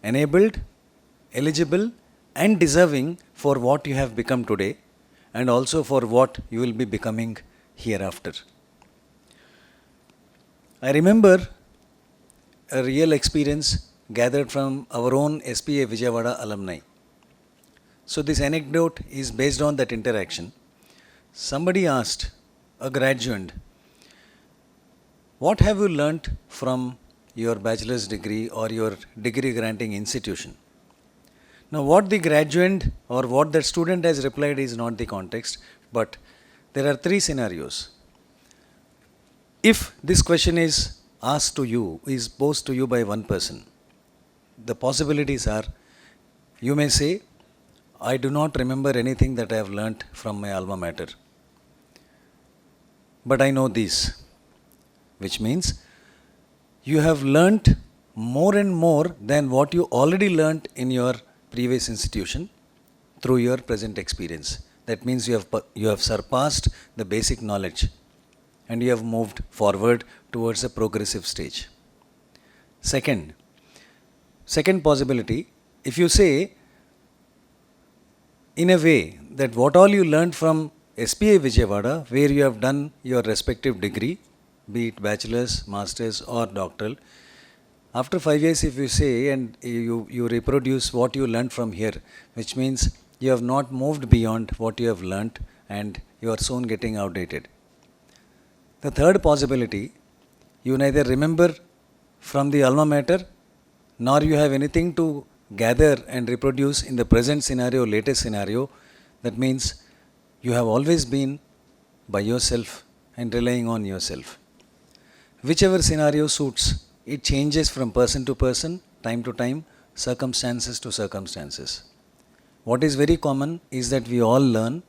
enabled, eligible, and deserving for what you have become today, and also for what you will be becoming hereafter. I remember a real experience gathered from our own SPA Vijayawada alumni. So this anecdote is based on that interaction. Somebody asked a graduate, what have you learnt from your bachelor's degree or your degree granting institution? Now what the graduate or what that student has replied is not the context, but there are three scenarios. If this question is asked to you, is posed to you by one person, the possibilities are, you may say, I do not remember anything that I have learnt from my alma mater, but I know this, which means you have learnt more and more than what you already learnt in your previous institution through your present experience. That means you have surpassed the basic knowledge and you have moved forward towards a progressive stage. Second possibility, if you say in a way that what all you learned from SPA Vijayawada, where you have done your respective degree, be it bachelor's, master's or doctoral, after 5 years if you say and you reproduce what you learned from here, which means you have not moved beyond what you have learnt and you are soon getting outdated. The third possibility, you neither remember from the alma mater nor you have anything to gather and reproduce in the present scenario, latest scenario. That means you have always been by yourself and relying on yourself. Whichever scenario suits, it changes from person to person, time to time, circumstances to circumstances. What is very common is that we all learn.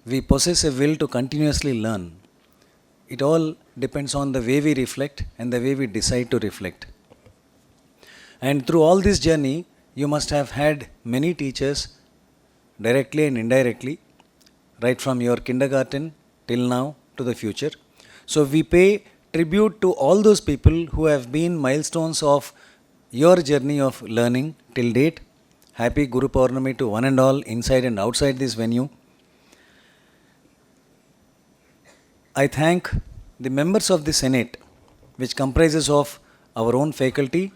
We possess a will to continuously learn. It all depends on the way we reflect and the way we decide to reflect. And through all this journey, you must have had many teachers, directly and indirectly, right from your kindergarten till now to the future. So we pay tribute to all those people who have been milestones of your journey of learning till date. Happy Guru Purnami to one and all inside and outside this venue. I thank the members of the Senate, which comprises of our own faculty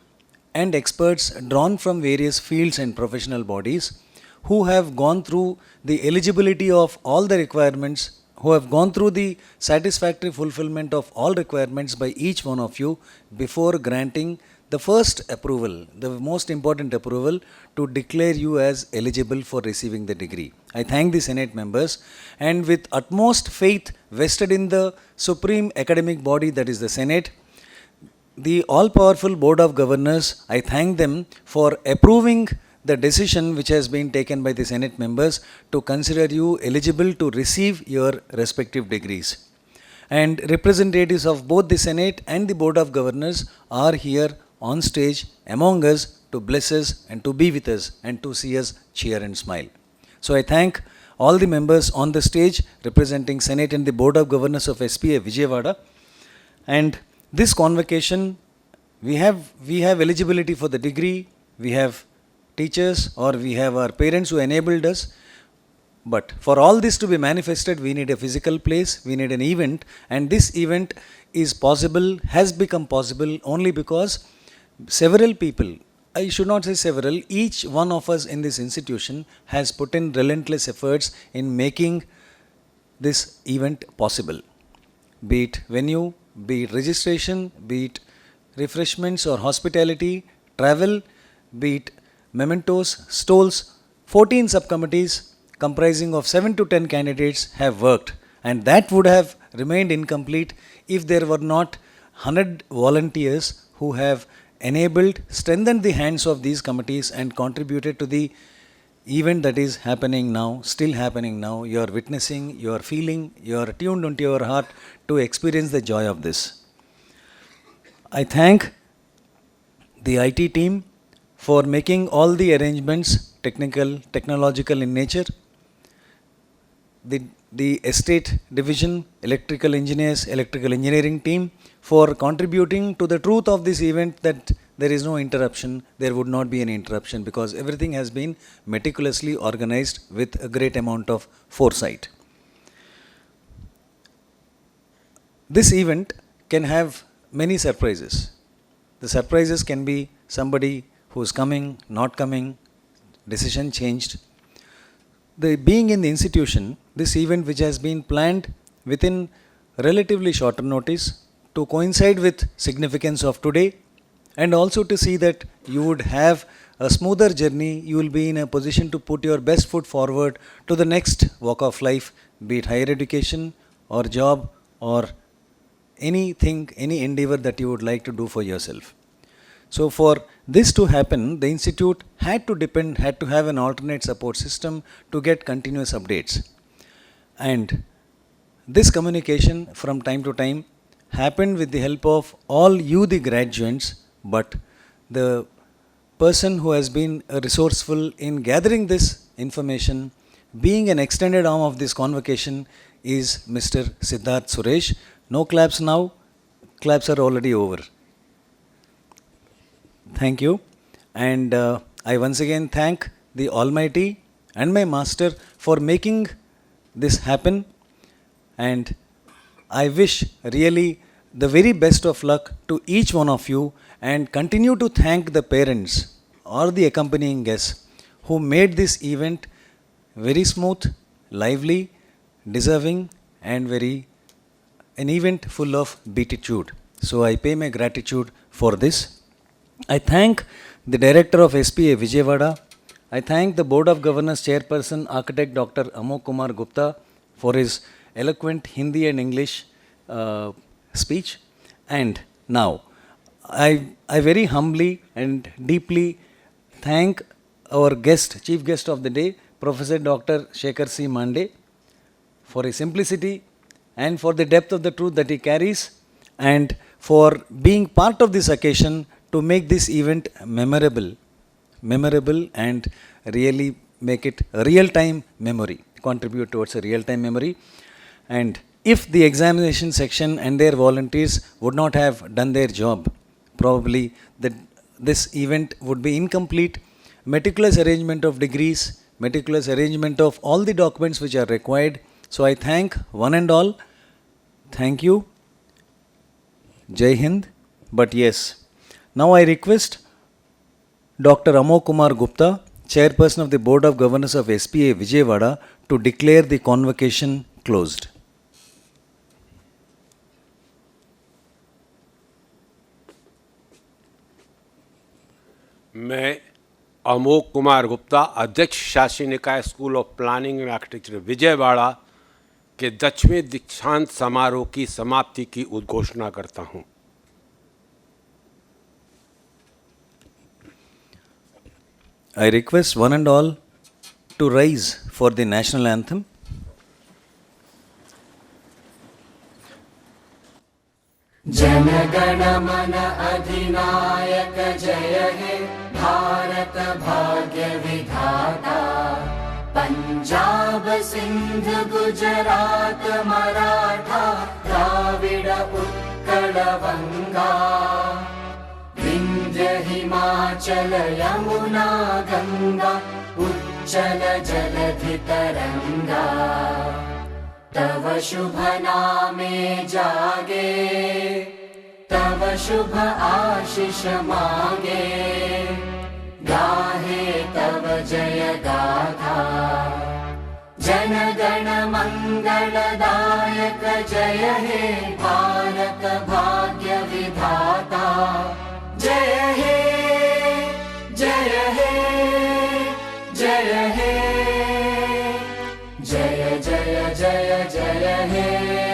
and experts drawn from various fields and professional bodies who have gone through the eligibility of all the requirements, who have gone through the satisfactory fulfillment of all requirements by each one of you before granting the first approval, the most important approval, to declare you as eligible for receiving the degree. I thank the Senate members, and with utmost faith vested in the supreme academic body, that is the Senate, the all-powerful Board of Governors, I thank them for approving the decision which has been taken by the Senate members to consider you eligible to receive your respective degrees. And representatives of both the Senate and the Board of Governors are here on stage among us to bless us and to be with us and to see us cheer and smile. So I thank all the members on the stage representing Senate and the Board of Governors of SPA Vijayawada. And this convocation, we have eligibility for the degree, we have teachers, or we have our parents who enabled us. But for all this to be manifested, we need a physical place, we need an event, and this event is possible, has become possible only because several people, I should not say several, each one of us in this institution has put in relentless efforts in making this event possible. Be it venue, be it registration, be it refreshments or hospitality, travel, be it mementos, stalls, 14 subcommittees comprising of 7 to 10 candidates have worked, and that would have remained incomplete if there were not 100 volunteers who have enabled, strengthened the hands of these committees and contributed to the event that is happening now, still happening now. You are witnessing, you are feeling, you are tuned into your heart to experience the joy of this. I thank the IT team for making all the arrangements, technological in nature. The estate division, electrical engineers, electrical engineering team for contributing to the truth of this event, that there is no interruption, there would not be any interruption, because everything has been meticulously organized with a great amount of foresight. This event can have many surprises. The surprises can be somebody who is coming, not coming, decision changed. Being in the institution, this event which has been planned within relatively shorter notice to coincide with significance of today, and also to see that you would have a smoother journey, you will be in a position to put your best foot forward to the next walk of life, be it higher education or job or anything, any endeavor that you would like to do for yourself. So for this to happen, the institute had to have an alternate support system to get continuous updates. And this communication from time to time happened with the help of all you, the graduates, but the person who has been resourceful in gathering this information, being an extended arm of this convocation, is Mr. Siddharth Suresh. No claps now, claps are already over. Thank you. And I once again thank the Almighty and my Master for making this happen. And I wish really the very best of luck to each one of you, and continue to thank the parents or the accompanying guests who made this event very smooth, lively, deserving, and an event full of beatitude. So I pay my gratitude for this. I thank the Director of SPA Vijayawada. I thank the Board of Governors Chairperson, Architect Dr. Amogh Kumar Gupta, for his eloquent Hindi and English speech. And now, I very humbly and deeply thank our guest, chief guest of the day, Professor Dr. Shekhar C. Mande, for his simplicity and for the depth of the truth that he carries, and for being part of this occasion to make this event memorable and really make it a real-time memory, contribute towards a real-time memory. And if the examination section and their volunteers would not have done their job, probably this event would be incomplete. Meticulous arrangement of degrees, meticulous arrangement of all the documents which are required. So I thank one and all. Thank you. Jai Hind. But yes, now I request Dr. Amogh Kumar Gupta, Chairperson of the Board of Governors of SPA Vijayawada, to declare the convocation closed. मैं अमोघ कुमार गुप्ता, अध्यक्ष शासी निकाय school of planning and architecture Vijayawada के 10वें दीक्षांत समारोह की समाप्ति की उद्घोषणा करता हूं। I request one and all to rise for the national anthem. Jana Gana मन अधिनायक जय हे भारत भाग्य विधाता। पंजाब सिंध गुजरात मराठा द्राविड उत्कल बंगा। विंध्य हिमाचल यमुना गंगा उच्चल जलधि तरंगा। तव शुभ नामे जागे तव शुभ आशीष मागे। गाहे तव जय गाथा जन गण मंगलदायक जय हे भारत भाग्य विधाता। जय हे जय हे जय हे जय जय जय जय हे।